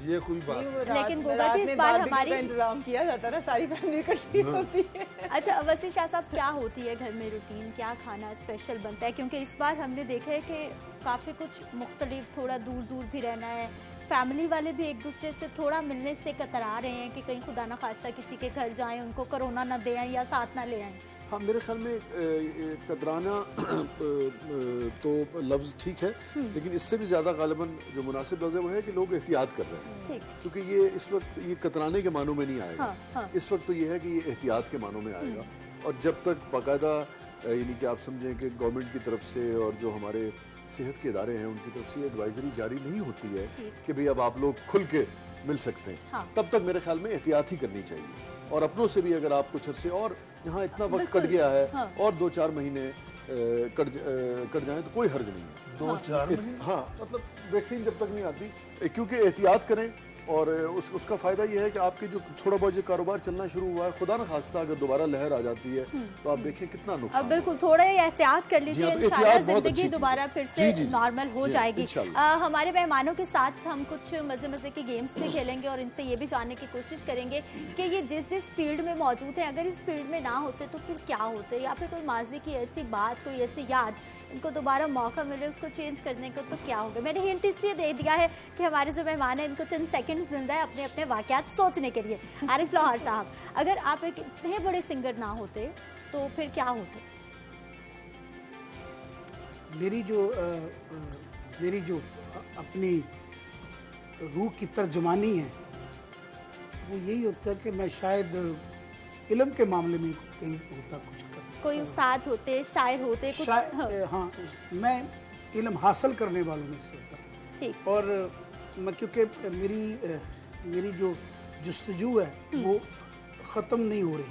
ये कोई बात। लेकिन गोगा जी इस बार हमारी इंतजाम किया जाता है ना, सारी फैमिली इकट्ठी होती है। अच्छा वसी शाह साहब, क्या होती है घर में रूटीन, क्या खाना स्पेशल बनता है? क्योंकि इस बार हमने देखा है कि काफी कुछ मुख्तलिफ, थोड़ा दूर दूर भी रहना है, फैमिली वाले भी एक दूसरे से थोड़ा मिलने से कतरा रहे हैं कि कहीं खुदा ना खास्ता किसी के घर जाएं, उनको कोरोना ना दे आएं या साथ ना ले आएं। हाँ, मेरे ख्याल में कतराना तो लफ्ज़ ठीक है, लेकिन इससे भी ज़्यादा गालिबन जो मुनासिब लफ्ज़ है वो है कि लोग एहतियात कर रहे हैं, क्योंकि ये इस वक्त ये कतराने के मानों में नहीं आएगा। इस वक्त तो ये है कि ये एहतियात के मानों में आएगा। और जब तक बाकायदा यानी कि आप समझें कि गवर्नमेंट की तरफ से और जो हमारे सेहत के इदारे हैं उनकी तरफ से एडवाइजरी जारी नहीं होती है कि भाई अब आप लोग खुल के मिल सकते हैं, हाँ। तब तक मेरे ख्याल में एहतियात ही करनी चाहिए। और अपनों से भी अगर आप कुछ अरसे और जहाँ इतना वक्त कट गया है, हाँ। और 2-4 महीने कट जाए तो कोई हर्ज नहीं है। 2-4 महीने, हाँ, मतलब वैक्सीन जब तक नहीं आती, क्योंकि एहतियात करें। और उसका फायदा ये है कि आपके जो थोड़ा बहुत जो कारोबार चलना शुरू हुआ है, खुदा न खास्ता अगर दोबारा लहर आ जाती है तो आप देखिए कितना नुकसान। अब बिल्कुल थोड़ा ही एहतियात कर लीजिए, इंशाल्लाह जिंदगी दोबारा फिर से नॉर्मल हो जाएगी। हमारे मेहमानों के साथ हम कुछ मजे मजे के गेम्स भी खेलेंगे और इनसे ये भी जानने की कोशिश करेंगे कि ये जिस फील्ड में मौजूद है, अगर इस फील्ड में ना होते तो फिर क्या होते, या फिर कोई माजी की ऐसी बात, कोई ऐसी याद इनको दोबारा मौका मिले उसको चेंज करने को तो क्या होगा। मैंने हिंट इसलिए दे दिया है कि हमारे जो मेहमान हैं इनको चंद सेकंड जिंदा है अपने अपने वाकयात सोचने के लिए। आरिफ लौहार साहब, अगर आप एक इतने बड़े सिंगर ना होते तो फिर क्या होते? मेरी जो अपनी रूह की तर्जुमानी है वो यही होता है कि मैं शायद इल्म के मामले में कहीं होता, कुछ कोई उस्ताद होते, शायर होते, कुछ हाँ, मैं इल्म हासिल करने वालों में से होता। ठीक। और मैं क्योंकि मेरी जो जुस्तजू है वो ख़त्म नहीं हो रही,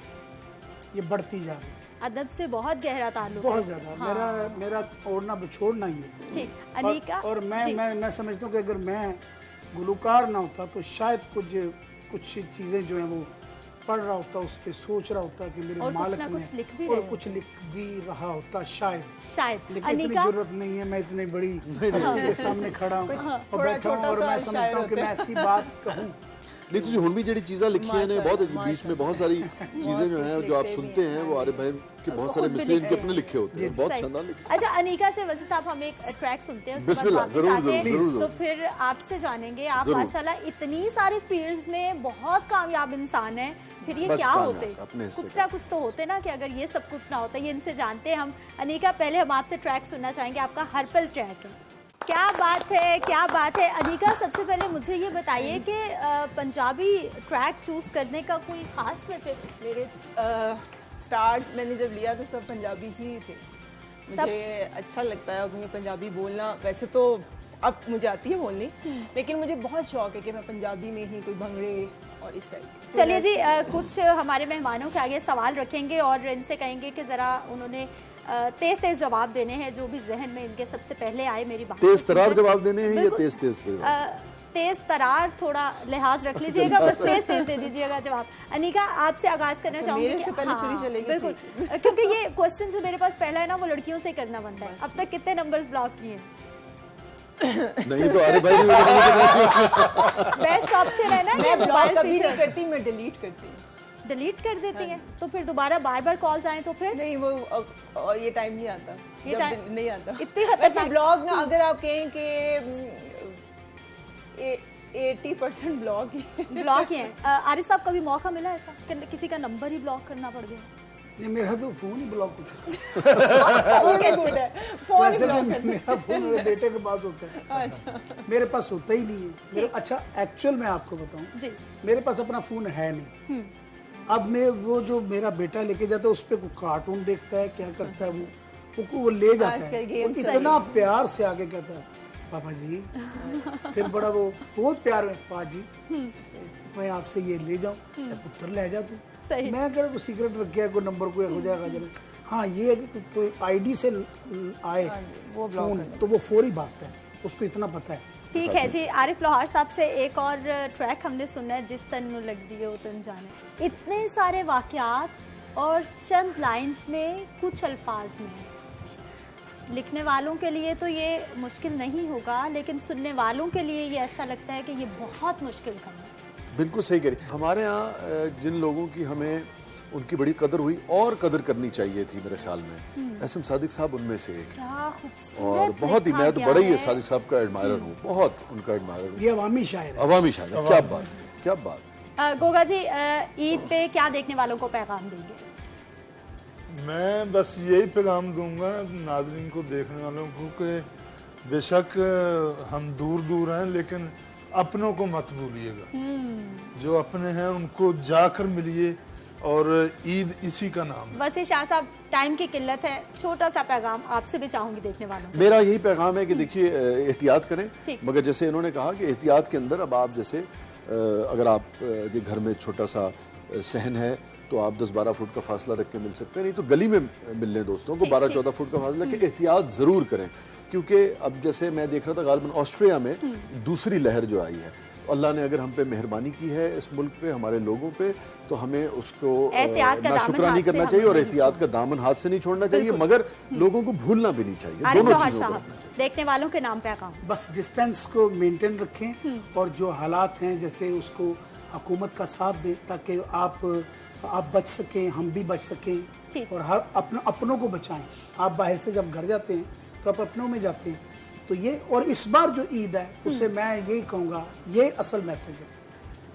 ये बढ़ती जा रही है। अदब से बहुत गहरा ताल्लुक, बहुत ज़्यादा। हाँ। मेरा ओढ़ना छोड़ना ही है। ठीक। अनीका, और मैं समझता हूँ कि अगर मैं गुलकार ना होता तो शायद कुछ चीज़ें जो हैं वो पढ़ रहा होता, उस पर सोच रहा होता कि मेरे मालिक ने कुछ लिख भी रहा होता शायद। लेकिन इतनी जरूरत नहीं है, मैं इतनी बड़ी हस्ती के सामने खड़ा हूँ और बैठा हूँ और मैं समझता हूँ कि मैं ऐसी बात कहूँ। नहीं तो जो हुन भी जड़ी चीज़ें लिखी हैं बहुत बीच में बहुत सारी चीज़ें जो हैं जो आप सुनते हैं वो आरिफ भाई के बहुत सारे मिसरे इनके अपने लिखे होते हैं, बहुत शानदार लिखे। अच्छा अनीका से वैसे साहब हम एक ट्रैक सुनते हैं, बिस्मिल्लाह, जरूर। तो फिर आपसे जानेंगे, आप माशाल्लाह इतनी सारी फील्ड्स में बहुत कामयाब इंसान हैं, फिर ये क्या होते? कुछ ना कुछ तो होते ना कि अगर ये सब कुछ ना होता। ये इनसे जानते हैं हम। अनीका, पहले हम आपसे ट्रैक सुनना चाहेंगे, आपका हर्पल ट्रैक है। क्या बात है, क्या बात है। अनीका, सबसे पहले मुझे ये बताइए कि पंजाबी ट्रैक चूज करने का कोई खास वजह? मेरे स्टार्ट मैंने जब लिया तो सब पंजाबी ही थे, मुझे अच्छा लगता है क्योंकि पंजाबी बोलना, वैसे तो अब मुझे आती है बोलनी, लेकिन मुझे बहुत शौक है कि मैं पंजाबी में ही कोई भंगड़े और इस टाइप। चलिए जी, कुछ हमारे मेहमानों के आगे सवाल रखेंगे और इनसे कहेंगे कि जरा उन्होंने तेज जवाब देने हैं, जो भी जहन में इनके सबसे पहले आए। मेरी बात तेज तरार जवाब देने हैं या तेज तेज तरार, थोड़ा लिहाज रख लीजिएगा, बस तेज दे दीजिएगा जवाब। अनीका, आपसे आगाज करना चाहूंगी। मेरे से पहले चुरी चलेगी, बिल्कुल, क्योंकि ये क्वेश्चन जो मेरे पास पहला है ना वो लड़कियों से करना बनता है। अब तक कितने नंबर्स ब्लॉक किए? नहीं तो अरे भाई बेस्ट ऑप्शन है ना, मैं ब्लॉक कभी नहीं करती, मैं डिलीट करती हूँ। डिलीट कर देती हैं तो फिर दोबारा बार कॉल्स आए तो फिर नहीं, वो ये टाइम नहीं आता, ये टाइम नहीं आता। इतनी वैसे ब्लॉग ना, अगर आप कहें कि 80% ब्लॉग ही हैं। आरिफ साहब, कभी मौका मिला ऐसा कि किसी का नंबर ही ब्लॉक करना पड़ गया? नहीं, मेरा तो फोन ही ब्लॉक मेरा फोन मेरे बेटे के पास होता है। अच्छा। मेरे पास होता ही नहीं है। अच्छा, एक्चुअल में आपको बताऊं, मेरे पास अपना फोन है नहीं। अब मैं वो जो मेरा बेटा लेके जाता है उस पे कार्टून देखता है, क्या करता है वो ले जाता है, इतना प्यार से आगे कहता है पापा जी, फिर बड़ा वो बहुत प्यार में, पापा जी मैं आपसे ये ले जाऊं, पुत्र ले जा तू। मैं अगर सीक्रेट रख गया, कोई नंबर कोई हो जाएगा। हाँ, ये कोई आईडी से आए वो फोन तो वो फौरी भागता है, उसको इतना पता है। ठीक है जी, आरिफ लौहार साहब से एक और ट्रैक हमने सुना है, जिस तन लग दिए वो तन जाने। इतने सारे वाकयात और चंद लाइंस में, कुछ अल्फाज में, लिखने वालों के लिए तो ये मुश्किल नहीं होगा, लेकिन सुनने वालों के लिए ये ऐसा लगता है कि ये बहुत मुश्किल काम है। बिल्कुल सही करी। हमारे यहाँ जिन लोगों की हमें उनकी बड़ी कदर हुई और कदर करनी चाहिए थी, मेरे ख्याल में एसएम सादिक साहब उनमें से एक, और बहुत ही, मैं तो बड़ा ही सादिक साहब का एडमायरर हूँ, बहुत उनका एडमायरर हूँ। ये अवामी शायर, अवामी शायर, क्या बात, क्या बात। गोगा जी, ईद पे क्या देखने वालों को पैगाम देंगे? मैं बस यही पैगाम दूंगा नाजरीन को, देखने वालों को, कि बेशक हम दूर दूर हैं लेकिन अपनों को मत भूलिएगा। जो अपने हैं उनको जाकर मिलिए, और ईद इसी का नाम है। वैसे शाह साहब टाइम की किल्लत है, छोटा सा पैगाम आपसे भी चाहूंगी देखने वालों को। मेरा यही पैगाम है कि देखिए एहतियात करें, मगर जैसे इन्होंने कहा कि एहतियात के अंदर अब आप जैसे अगर आप के घर में छोटा सा सहन है तो आप 10-12 फुट का फासला रख के मिल सकते हैं, नहीं तो गली में मिलने दोस्तों को 12-14 फुट का फासला कि एहतियात जरूर करें, क्योंकि अब जैसे मैं देख रहा था गालिबन ऑस्ट्रिया में दूसरी लहर जो आई है, अल्लाह ने अगर हम पे मेहरबानी की है इस मुल्क पे, हमारे लोगों पे, तो हमें उसको नाशुक्रानी करना चाहिए और एहतियात का दामन हाथ से नहीं छोड़ना चाहिए, मगर लोगों को भूलना भी नहीं चाहिए। दोनों चीजों को देखने वालों के नाम पे काम, बस डिस्टेंस को मेंटेन रखें और जो हालात हैं जैसे उसको हुकूमत का साथ दें ताकि आप बच सकें, हम भी बच सकें और हर अपनों को बचाएं। आप बाहर से जब घर जाते हैं तो आप अपनों में जाते हैं, तो ये और इस बार जो ईद है उसे मैं यही कहूँगा, ये असल मैसेज है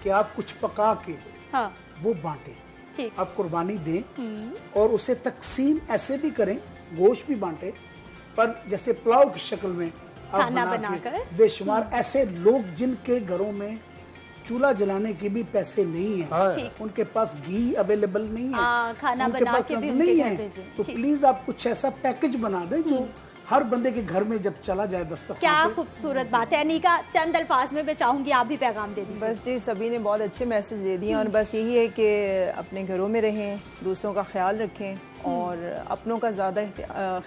कि आप कुछ पका के वो बांटें, आप कुर्बानी दें और उसे तकसीम ऐसे भी करें, गोश्त भी बांटें, पर जैसे पुलाव की शक्ल में आप बनाकर बेशुमार ऐसे लोग जिनके घरों में चूल्हा जलाने के भी पैसे नहीं है, उनके पास घी अवेलेबल नहीं है, खाना बना के भी नहीं है, तो प्लीज आप कुछ ऐसा पैकेज बना दें जो हर बंदे के घर में जब चला जाए दस्तक। क्या खूबसूरत बात है। अनीका, चंद अल्फाज में मैं चाहूंगी आप भी पैगाम दे दीजिए। बस जी, सभी ने बहुत अच्छे मैसेज दे दिए और बस यही है कि अपने घरों में रहें, दूसरों का ख्याल रखें और अपनों का ज़्यादा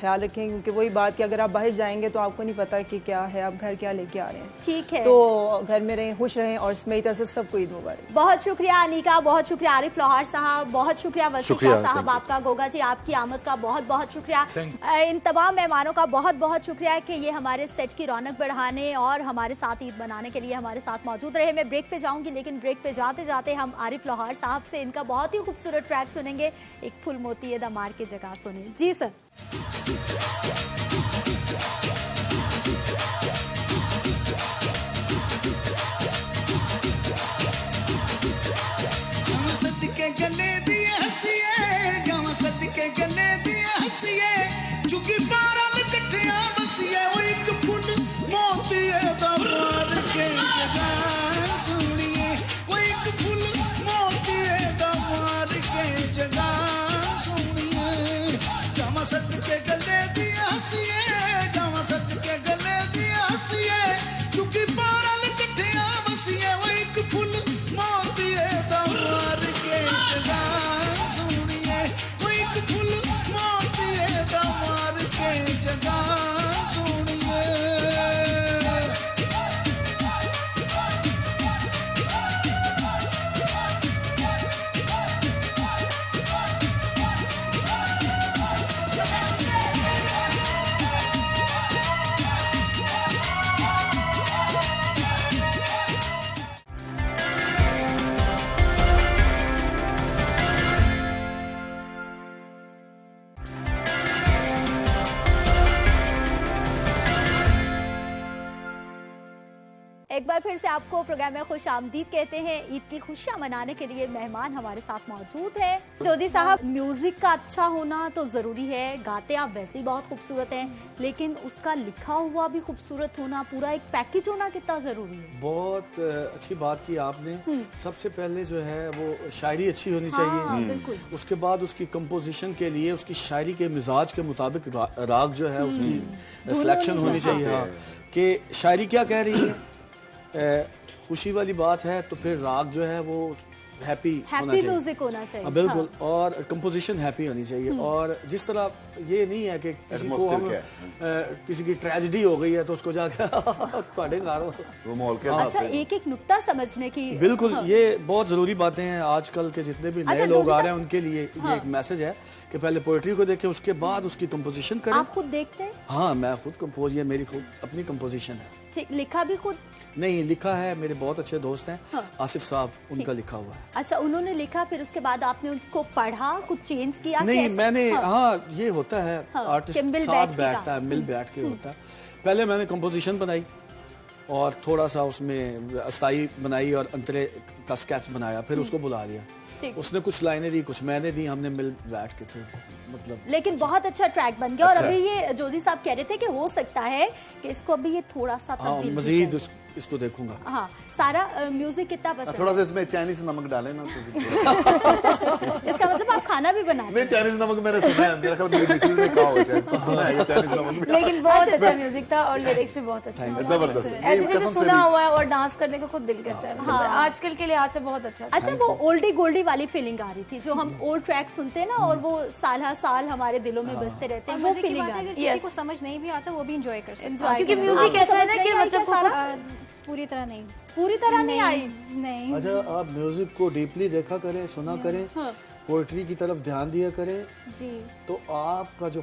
ख्याल रखें, क्योंकि वही बात कि अगर आप बाहर जाएंगे तो आपको नहीं पता कि क्या है, आप घर क्या लेके आ रहे हैं। ठीक है, तो घर में रहें, खुश रहें और मेरी तरफ से सबको ईद मुबारक। बहुत शुक्रिया अनीका, बहुत शुक्रिया आरिफ लोहार साहब, बहुत शुक्रिया वसीम साहब आपका, गोगा जी आपकी आमद का बहुत बहुत शुक्रिया, इन तमाम मेहमानों का बहुत बहुत शुक्रिया कि ये हमारे सेट की रौनक बढ़ाने और हमारे साथ ईद मनाने के लिए हमारे साथ मौजूद रहे। मैं ब्रेक पे जाऊंगी, लेकिन ब्रेक पे जाते जाते हम आरिफ लोहार साहब से इनका बहुत ही खूबसूरत ट्रैक सुनेंगे, एक फुल मोती दमार की जगह सुनिए। जी सर। सदके गले दिए हसीए, जावा सदके गले दिए हसीए, चुकी बारा कट्ठिया बसीए, वो एक फुल मोती दमार के जगह सुनिए, वो एक फुल मोती दमार के जगह सुनिए, जावा सदके गले दिए हसीए, जावा सदके गले दिए हसीए, चुकी बारा कट्ठिया बसीए, वो एक फुल मोती दमार के जगह सुनिए, वो एक फुल मोती दमार के जगह सुनिए। एक बार फिर से आपको प्रोग्राम में खुश आमदीद कहते हैं। ईद की खुशियां मनाने के लिए मेहमान हमारे साथ मौजूद है। जोधी साहब, म्यूजिक का अच्छा होना तो जरूरी है, गाते आप वैसे ही बहुत खूबसूरत हैं, लेकिन उसका लिखा हुआ भी खूबसूरत होना, पूरा एक पैकेज होना कितना जरूरी है। बहुत अच्छी बात की आपने। सबसे पहले जो है वो शायरी अच्छी होनी चाहिए, उसके बाद उसकी कंपोजिशन के लिए उसकी शायरी के मिजाज के मुताबिक राग जो है उसकी सिलेक्शन होनी चाहिए। हाँ, कि शायरी क्या कह रही है, खुशी वाली बात है तो फिर राग जो है वो हैप्पी म्यूजिक होना चाहिए। बिल्कुल, और कंपोजिशन हैप्पी होनी चाहिए। और जिस तरह ये नहीं है कि किसी को हम किसी की ट्रेजेडी हो गई है तो उसको जाकर वो माहौल के अच्छा, एक एक नुक्ता समझने की। बिल्कुल, ये बहुत जरूरी बातें हैं। आजकल के जितने भी नए लोग आ रहे हैं उनके लिए ये एक मैसेज है कि पहले पोएट्री को देखें, उसके बाद उसकी कंपोजिशन करें। आप खुद देखते हैं? हाँ, मैं खुद कंपोज, ये मेरी खुद अपनी कंपोजिशन है। ठीक, लिखा भी खुद? नहीं, लिखा है मेरे बहुत अच्छे दोस्त हैं, आसिफ साहब, उनका लिखा हुआ है। अच्छा, उन्होंने लिखा, फिर उसके बाद आपने उसको पढ़ा, कुछ चेंज किया? नहीं, मैंने हाँ, ये होता है आर्टिस्ट साथ बैठता है, मिल बैठ के होता है। पहले मैंने कंपोजिशन बनाई और थोड़ा सा उसमें अस्थाई बनाई और अंतरे का स्केच बनाया, फिर उसको बुला लिया, उसने कुछ लाइनें दी, कुछ मैंने दी, हमने मिल बैठ के फिर मतलब। लेकिन बहुत अच्छा ट्रैक बन गया। और अभी ये जोधी साहब कह रहे थे कि हो सकता है कि इसको अभी ये थोड़ा सा मजीद इसको देखूंगा। हाँ, सारा म्यूजिक कितना पसंद थोड़ा सा इसमें चाइनीज नमक डालें ना तो इसका मतलब आप खाना भी बनाते नहीं, चाइनीज नमक मैंने सुना है, मेरा ख्याल मेरी मिसेज ने कहा हो शायद, सुना है ये चाइनीज नमक भी। लेकिन बहुत अच्छा म्यूजिक था और लिरिक्स भी बहुत अच्छा था, जबरदस्त, ऐसे जैसे सुना हुआ है और डांस करने को खुद दिल करता है। हाँ, आजकल के लिहाज से बहुत अच्छा। अच्छा, वो ओल्डी गोल्डी वाली फीलिंग आ रही थी, जो हम ओल्ड ट्रैक सुनते हैं ना और वो साल हर साल हमारे दिलों में बसते रहते हैं, वो फीलिंग आ रही है। किसी को समझ नहीं भी आता वो भी एंजॉय कर सकते Enjoy क्योंकि करना। म्यूजिक आपको ऐसा है समझ ना कि नहीं आई मतलब क्या सारा? पूरी तरह नहीं। पूरी तरह नहीं आई। नहीं। अच्छा, आप म्यूजिक को डीपली देखा करें, सुना करें, पोएट्री की तरफ ध्यान दिया करें, जी, तो आपका जो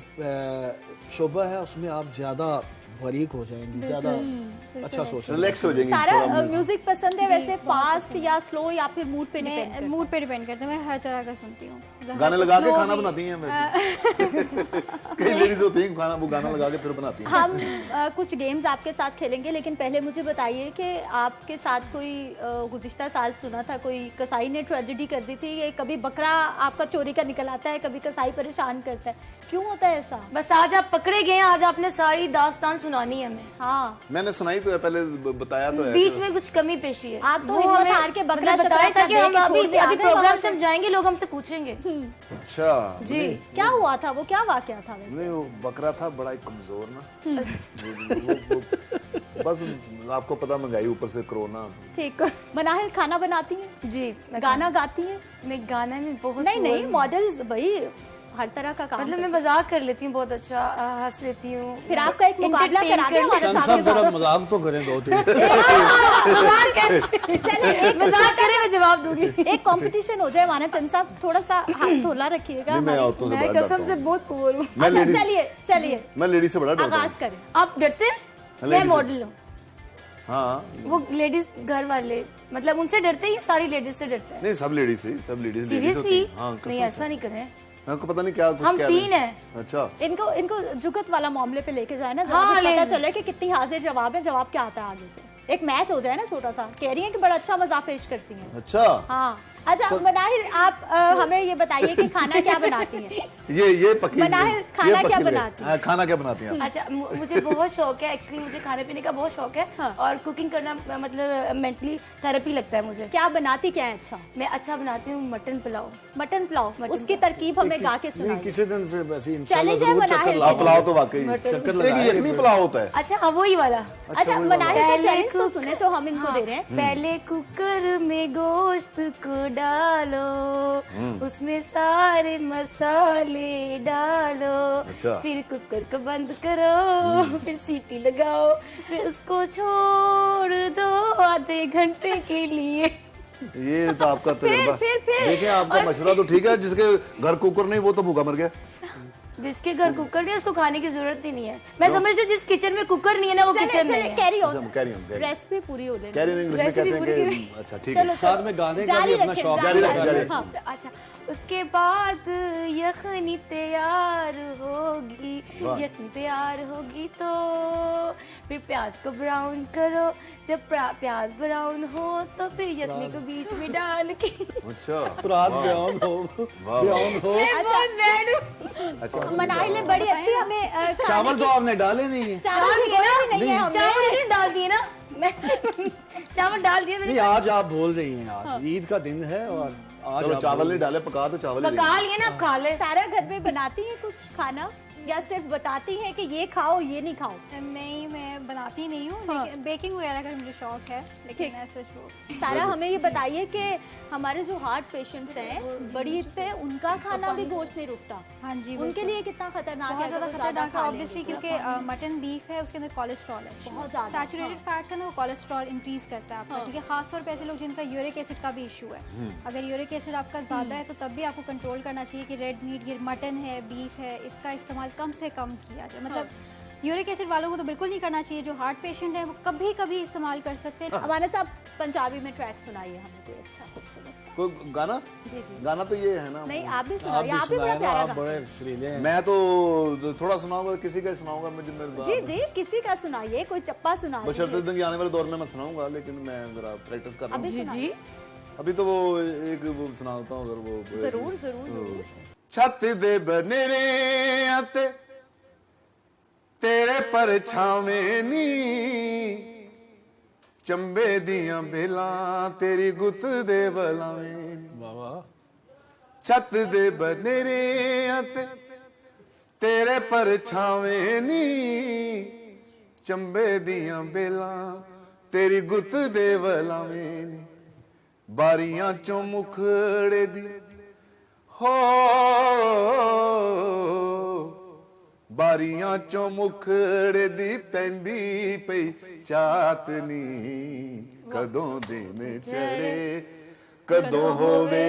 शोबा है उसमें आप ज्यादा बारीक हो जाएंगी, ज्यादा अच्छा सोच रिलैक्स हो जाएंगे। सारा म्यूजिक पसंद है वैसे फास्ट या स्लो या फिर मूड पे डिपेंड करता है? मूड पे डिपेंड करता है, मैं हर तरह का सुनती हूँ। गाने लगा के खाना बनाती हैं वैसे कई लेडीज होती हैं खाना वो गाना लगा के फिर बनाती हैं। हम कुछ गेम्स आपके साथ खेलेंगे, लेकिन पहले मुझे बताइए कि आपके साथ कोई गुज़िश्ता साल सुना था कोई कसाई ने ट्रेजेडी कर दी थी, ये कभी बकरा आपका चोरी का निकल आता है, कभी कसाई परेशान करता है, क्यों होता है ऐसा? बस आज आप पकड़े गए, आज आपने सारी दास्तान सुनानी है हमें। हाँ, मैंने सुनाई तो है, पहले बताया तो है। बीच में कुछ कमी पेशी है, आप तो वो हिम्मत हमें हार के बकरा मतलब बताया शकरा था कि हम दे के अभी छोड़ के आ अभी गए प्रोग्राम वहाँ से हम जाएंगे, लोग हमसे पूछेंगे। अच्छा जी, क्या हुआ था, वो क्या वाकया था वैसे? नहीं, वो बकरा था बड़ा ही कमजोर ना, वो बस आपको पता महंगाई ऊपर से कोरोना। ठीक, मनाहिल खाना बनाती हैं? जी, गाना गाती हैं? मैं गाना में बहुत नहीं, मॉडल्स भाई हर तरह का काम मतलब मैं मजाक कर लेती हूँ, बहुत अच्छा हंस लेती हूँ। फिर आपका एक मुकाबला करा दें हमारे साथ। सब जरा मजाक तो करें दो तीन। चलिए एक मजाक करें, मैं जवाब दूंगी। एक कंपटीशन हो जाए माना चंद साहब, थोड़ा सा हाथ थोला रखिएगा। मैं औरतों से मैं बड़ा कसम डरता से हूँ। बहुत पुअर हूँ। मैं अच्छा, लेडीज चलिए मैं लेडीज से बड़ा डरता आगाज हूँ। करें। आप डरते हैं? मैं लेडीज मॉडल हूँ। हाँ, वो लेडीज घर वाले मतलब उनसे डरते ही, सारी लेडीज से डरते हैं। नहीं सब लेडीज से, सब लेडीज सीरियसली? हाँ, नहीं, ऐसा नहीं करें, आपको पता नहीं क्या कुछ हम क्या तीन नहीं। हैं। अच्छा, इनको जुगत वाला मामले पे लेके जाए ना, हाँ, पता चले कि कितनी हाजिर जवाब है, जवाब क्या आता है आगे से, एक मैच हो जाए ना छोटा सा। कह रही है कि बड़ा अच्छा मजा पेश करती हैं। अच्छा, हाँ, अच्छा मनाहिर आप हमें ये बताइए कि खाना क्या बनाती हैं? ये पकी मनाहिर खाना क्या बनाती हैं? खाना क्या बनाती हैं? अच्छा, मुझे बहुत शौक है एक्चुअली, मुझे खाने पीने का बहुत शौक है। हाँ। और कुकिंग करना मतलब मेंटली थेरेपी लगता है मुझे। क्या बनाती क्या है? अच्छा, मैं अच्छा बनाती हूँ मटन पुलाव। मटन पुलाव, उसकी तरकीब हमें गा के सुनाइए। किसी दिन फिर वैसे इंशाल्लाह चैलेंज है जरूर मनाहिर चक्कर के लाओ। पुलाव तो वाकई चक्कर एक लगाएंगे यखनी पुलाव होता है। अच्छा, हाँ वही वाला। अच्छा मनाहिर का चैलेंज तो सुने जो हम इनको दे रहे हैं। पहले कुकर में गोश्त को डालो, उसमें सारे मसाले डालो, अच्छा। फिर कुकर को बंद करो, फिर सीटी लगाओ, फिर उसको छोड़ दो आधे घंटे के लिए। ये तो आपका तजुर्बा। देखिए आपका मशवरा तो ठीक है, जिसके घर कुकर नहीं वो तो भूखा मर गया। जिसके घर कुकर नहीं उसको खाने की जरूरत ही नहीं है। मैं समझती हूँ जिस किचन में कुकर नहीं है ना वो किचन नहीं है। Carry on, carry on, recipe पूरी हो जाए। कैरी ऑन इंग्लिश में कहते हैं कि अच्छा ठीक है। साथ में गाने का भी जारी अपना रखें, शौक जारी है। रखें। हाँ। अच्छा, उसके बाद यखनी तैयार होगी, यखनी तैयार होगी तो फिर प्याज को ब्राउन करो, जब प्याज ब्राउन हो तो फिर यखनी को बीच में डाल के। अच्छा, प्याज ब्राउन हो। अच्छा, मनाई ले बड़ी अच्छी हमें चावल तो आपने डाले नहीं है। चावल भी नहीं है हमने। चावल नहीं डाल दिए ना, मैं चावल डाल दिए मैंने। नहीं, आज आप बोल रही हैं, आज ईद का दिन है और आज चलो आप चावल नहीं डाले, पका तो चावल ही पका लिए ना, खा ले। सारा घर में बनाती है कुछ खाना या सिर्फ बताती है कि ये खाओ ये नहीं खाओ? नहीं, मैं बनाती नहीं हूँ, लेकिन बेकिंग वगैरह का मुझे शौक है, लेकिन ऐसा जो सारा हमें ये बताइए कि हमारे जो हार्ट पेशेंट्स हैं बड़ी ईद पे उनका खाना भी गोश्त नहीं रुकता। हाँ जी, उनके लिए कितना खतरनाक है? बहुत ज़्यादा अगर वो खतरनाक है खा ऑब्वियसली, लेंगे क्योंकि मटन बीफ है, उसके अंदर कोलेस्ट्रॉल है, बहुत ज़्यादा। सैचुरेटेड फैट्स है ना, वो कोलेस्ट्रॉल इंक्रीज करता है आपका। ठीक है, खासतौर पे ऐसे लोग जिनका यूरिक एसिड का भी इशू है, अगर यूरिक एसिड आपका ज़्यादा है तो तब भी आपको कंट्रोल करना चाहिए कि रेड मीट, ये मटन है, बीफ है, इसका इस्तेमाल कम से कम किया जाए। मतलब यूरिक एसिड वालों को तो बिल्कुल नहीं करना चाहिए, जो हार्ट पेशेंट है वो कभी कभी इस्तेमाल कर सकते हैं। हमारे साथ पंजाबी में ट्रैक सुनाइए हमें कोई अच्छा खूबसूरत सा। कोई गाना? जी जी। गाना तो ये है ना। नहीं, आप भी आप सुनाइए, भी आप भी बड़ा सुनाए ना, प्यारा आप गाते बड़े हैं। सुरीले हैं। मैं तो थोड़ा सुनाऊंगा, किसी का सुनाऊंगा मुझे जी जी, किसी का सुनाइए, कोई टप्पा सुना बशर्ते दीजिए। दिन के आने वाले दौर में मैं सुनाऊंगा, लेकिन मैं जरा प्रैक्टिस कर रहा अभी हूँ। सुनाइए। अभी तो वो एक वो सुनाता हूँ, अगर वो जरूर जरूर जरूर। छत दे बनेरे आते तेरे परछावे नी, ਚੰਬੇ ਦੀਆਂ ਬੇਲਾਂ ਤੇਰੀ ਗੁੱਤ ਦੇ ਬਲਾਵੇਂ ਵਾਹ ਛੱਤ ਦੇ ਬਨੇਰਿਆਂ ਤੇ ਤੇਰੇ ਪਰਛਾਵੇਂ ਨੀ ਚੰਬੇ ਦੀਆਂ ਬੇਲਾਂ ਤੇਰੀ ਗੁੱਤ ਦੇ ਬਲਾਵੇਂ ਨੀ ਬਾਰੀਆਂ ਚੋਂ ਮੁਖੜੇ ਦੀ ਹੋ ਬਾਰੀਆਂ ਚੋਂ ਮੁਖੜੇ ਦੀ ਪੈਂਦੀ ਪਈ ਚਾਤਨੀ ਕਦੋਂ ਦਿਨ ਚੜੇ ਕਦੋਂ ਹੋਵੇ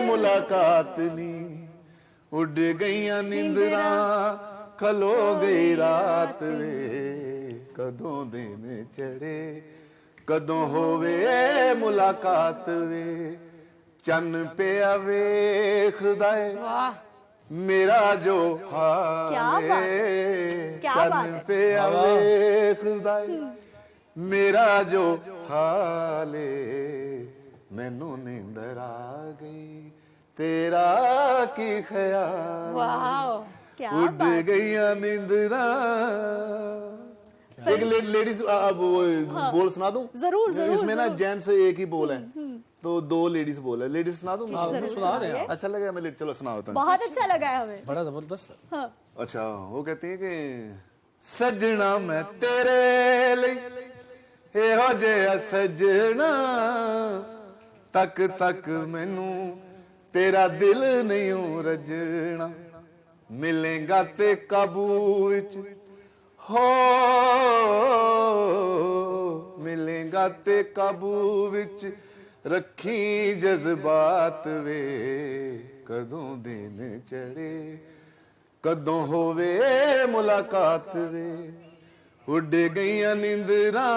ਮੁਲਾਕਾਤ ਨੀ ਉੱਡ ਗਈਆਂ ਨੀਂਦਰਾਂ ਖਲੋ ਗਈ ਰਾਤ ਵੇ ਕਦੋਂ ਦਿਨ ਚੜੇ ਕਦੋਂ ਹੋਵੇ ਮੁਲਾਕਾਤ ਵੇ ਚੰਨ ਪਿਆ ਵੇਖਦਾ ਏ ਵਾਹ ਮੇਰਾ ਜੋ ਹਾਲ ਏ ਚੰਨ ਪਿਆ ਵੇਖਦਾ ਏ ਮੇਰਾ ਜੋ ਹਾਲ ਏ ਮੈਨੂੰ ਨੀਂਦਰ ਆ ਗਈ ਤੇਰਾ ਕੀ ਖਿਆਲ ਵਾਓ ਉੱਡ ਗਈਆਂ ਨੀਂਦਰਾਂ एक लेडीज बोल सुना दूं जरूर जरूर इसमें ना जेंट्स एक ही बोल है तो दो लेडीज बोल है लेडीज सुना दूं सुना रहे हैं अच्छा लगा मैं चलो सुना होता बहुत अच्छा लगा है हमें बड़ा जबरदस्त हाँ। अच्छा वो कहती है कि सजना मैं तेरे लिए एहो जिहा सजना तक तक मैनू तेरा दिल नहीं रजना मिलेगा ते काबू विच हो मिलेगा ते काबू विच रखी जज्बात वे कदों दिन चढ़े कदों होवे मुलाकात वे उड़ गईयां नींदरां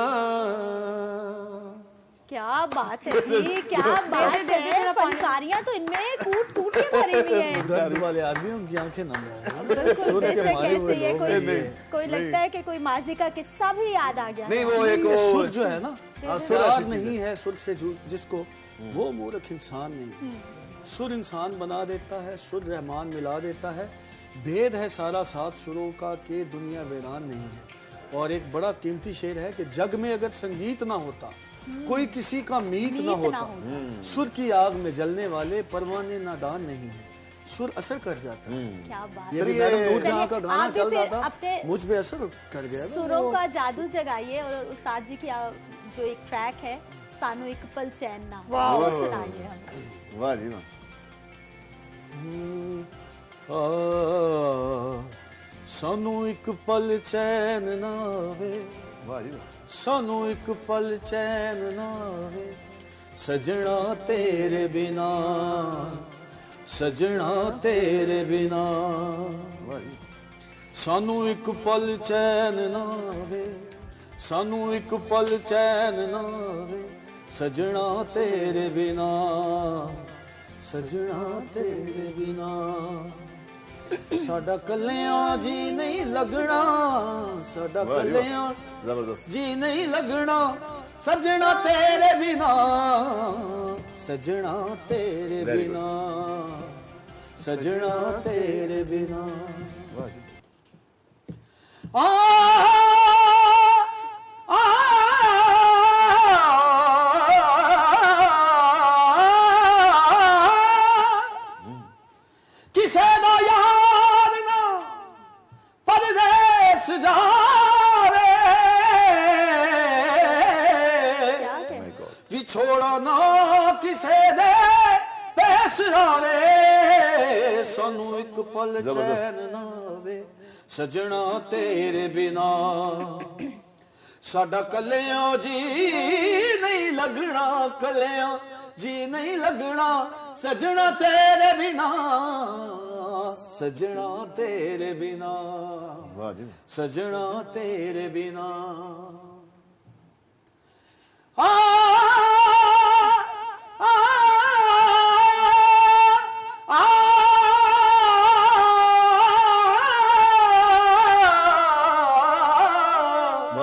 क्या बात है जी क्या बात है फनकारियां तो इनमें कूट कूट के भरी हुई है दर्द वाले आदमी उनकी आंखें नम हो बिल्कुल सुर के जैसे मारे हुए कैसे ये लोग कोई लगता है कि कोई माजी का किस्सा भी याद आ गया नहीं वो एक ये वो सुर जो है ना सुर प्यार ऐसी चीज़ नहीं है सुर से जिसको वो मूर्ख इंसान नहीं सुर इंसान बना देता है सुर रहमान मिला देता है भेद है सारा सात सुरों का कि दुनिया वीरान नहीं है और एक बड़ा कीमती शेर है कि जग में अगर संगीत ना होता कोई किसी का मीत ना होता सुर की आग में जलने वाले परवाने नादान नहीं है सुर असर कर जाता है क्या बात ये भी मैडम नूरजहां का गाना आप भी चल रहा फिर था अपने मुझ पे असर कर गया ना सुरों का जादू जगाइए और उस्ताद जी की जो एक ट्रैक है सानू एक पल चैन ना वो सुनाइए हमें वाह जी वाह सानू एक पल चैन ना आवे वाह जी वाह सानू एक पल चैन ना आवे सजना तेरे बिना सजना तेरे बिना सानू एक पल चैन ना आवे सानू एक पल चैन ना आवे सजना तेरे बिना सजना तेरे बिना साडा कल्लियां जी नहीं लगना साडा कल्लियां जबरदस्त जी नहीं लगना सजना तेरे बिना सजना तेरे बिना सजना तेरे बिना वाह जी आ आ किसे दा यार ना परदेस जावे विछोड़ा ना किसे दे पेश आवे सानू एक पल चैन ना आवे सजना तेरे बिना साडा कल्लियां जी नहीं लगना कल्लियां जी नहीं लगना सजना तेरे बिना सजना तेरे बिना वाह जी सजना तेरे बिना आ आ आ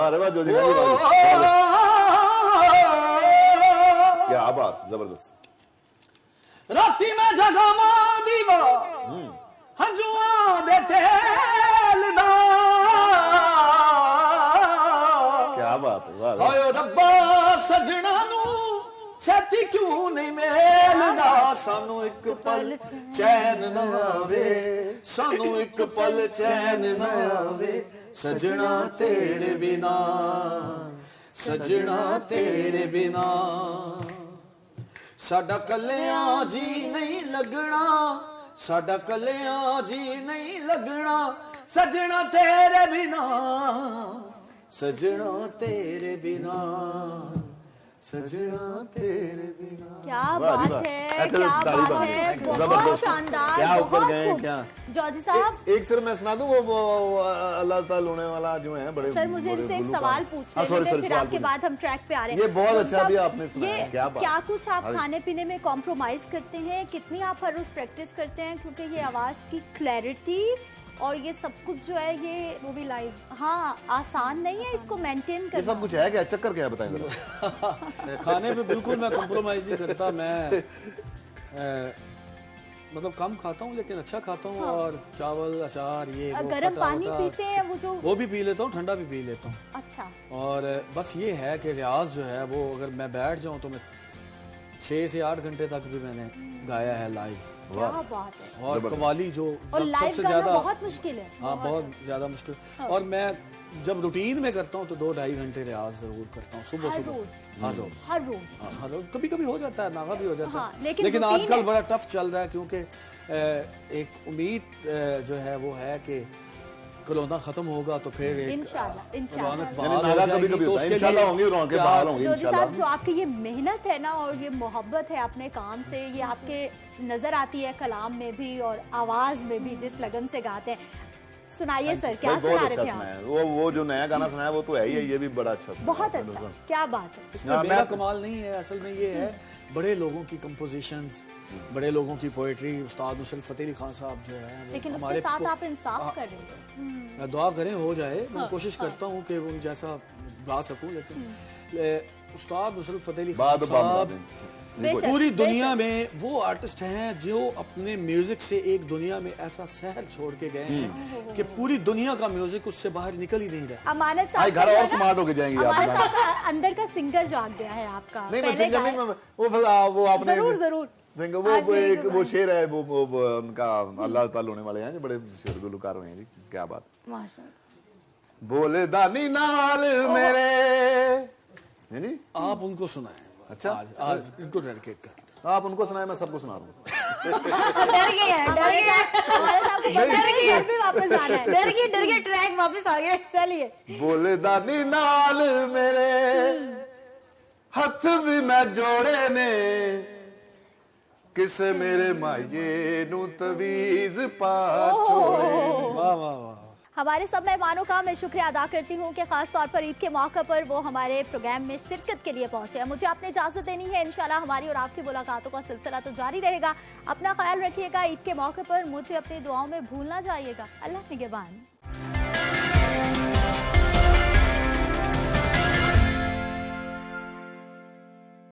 अरे वाह जो क्या बात जबरदस्त राती में जगावा दीवा हंजुआ दे तेल दा क्या बात है वाह हाय रब्बा पल चैन न आवे, सानू एक पल चैन न आवे, सजना तेरे बिना, सजना तेरे बिना। साडा कलियां जी नहीं लगना, साडा कलियां जी नहीं लगना, सजना तेरे बिना, सजना तेरे बिना, सजना तेरे बिना। क्या बात है, क्या बात है, बहुत शानदार, क्या ऊपर बहुत गए खूब। क्या जॉर्जी साहब एक सिर मैं सुना दूं, वो अल्लाह ताला होने वाला जो है बड़े सर, मुझे इनसे एक सवाल पूछने थे, फिर आपके बाद हम ट्रैक पे आ रहे हैं। ये बहुत अच्छा मतलब भी आपने सुनाया, क्या बात। क्या कुछ आप खाने पीने में कॉम्प्रोमाइज करते हैं? कितनी आप हर रोज प्रैक्टिस करते हैं? क्योंकि ये आवाज की क्लैरिटी और ये सब कुछ जो है, ये वो भी लाइव, हाँ, आसान नहीं है इसको मेंटेन करना। ये सब कुछ है क्या? चक्कर क्या है बताएं जरा। खाने पे बिल्कुल मैं कॉम्प्रोमाइज नहीं करता। मैं मतलब कम खाता हूँ लेकिन अच्छा खाता हूँ। हाँ। और चावल, अचार, ये वो गर्म पानी पीते हैं वो भी पी लेता हूँ, ठंडा भी पी लेता हूँ। अच्छा। और बस ये है कि रियाज जो है वो अगर मैं बैठ जाऊँ तो मैं 6 से 8 घंटे तक भी मैंने गाया है लाइव। क्या बात है। और कवाली जो सबसे ज्यादा बहुत मुश्किल है। हाँ, बहुत ज्यादा मुश्किल। हाँ। और मैं जब रूटीन में करता हूँ तो 2-2.5 घंटे रियाज जरूर करता हूँ सुबह सुबह, हर रोज। कभी कभी हो जाता है, नागा भी हो जाता है, लेकिन आजकल बड़ा टफ चल रहा है क्योंकि एक उम्मीद जो है वो है कि कोरोना खत्म होगा तो फिर इंशाल्लाह तो उसके लिए होंगे रौनकें बहाल होंगी इंशाल्लाह। जो आपकी ये मेहनत है ना और ये मोहब्बत है अपने काम से, ये आपके नजर आती है कलाम में भी और आवाज में भी, जिस लगन से गाते हैं। सुनाइए सर, क्या सुना रहे थे आप? वो जो नया गाना सुनाया वो तो है ही है, ये भी बड़ा अच्छा, बहुत अच्छा, क्या बात है। इसमें मेरा कमाल नहीं है, असल में ये है बड़े लोगों की कंपोजिशंस, बड़े लोगों की पोएट्री। उस्ताद नुसरत फतेह अली खान साहब जो है, लेकिन उसके साथ आप इंसाफ कर रहे हैं। दुआ करें हो जाए, मैं कोशिश करता हूँ कि उन जैसा गा सकूं, लेकिन उस्ताद नुसरत फतेह अली खान साहब पूरी दुनिया में वो आर्टिस्ट हैं जो अपने म्यूजिक से एक दुनिया में ऐसा शहर छोड़ के गए हैं कि पूरी दुनिया का म्यूजिक उससे बाहर निकल ही नहीं रहा। अमानत साहब घर और स्मार्ट होके जाएंगे आप। अंदर का सिंगर जो आ गया है आपका, नहीं मैं सिंगर नहीं, वो आपने जरूर सिंगर वो शेर है, वो उनका अल्लाह ताला होने वाले हैं जो बड़े शेर गुलकार हुए हैं जी। क्या बात, बोले दानी नाल मेरे जी। आप उनको सुनाएं। अच्छा, आज इनको डेडिकेट कर। आप उनको सुनाए, मैं सबको सुना रहा हूँ। डर गए ट्रैक वापस आ गए। चलिए। बोले दादी नाल मेरे हथ भी मैं जोड़े ने, किसे मेरे माये नू तवीज पा छोड़े। वाह वाह वाह। हमारे सब मेहमानों का मैं शुक्रिया अदा करती हूँ कि खास तौर पर ईद के मौके पर वो हमारे प्रोग्राम में शिरकत के लिए पहुंचे हैं। मुझे अपनी इजाजत देनी है। इंशाल्लाह हमारी और आपकी मुलाकातों का सिलसिला तो जारी रहेगा। अपना ख्याल रखिएगा। ईद के मौके पर मुझे अपनी दुआओं में भूलना चाहिएगा। अल्लाह निगहबान।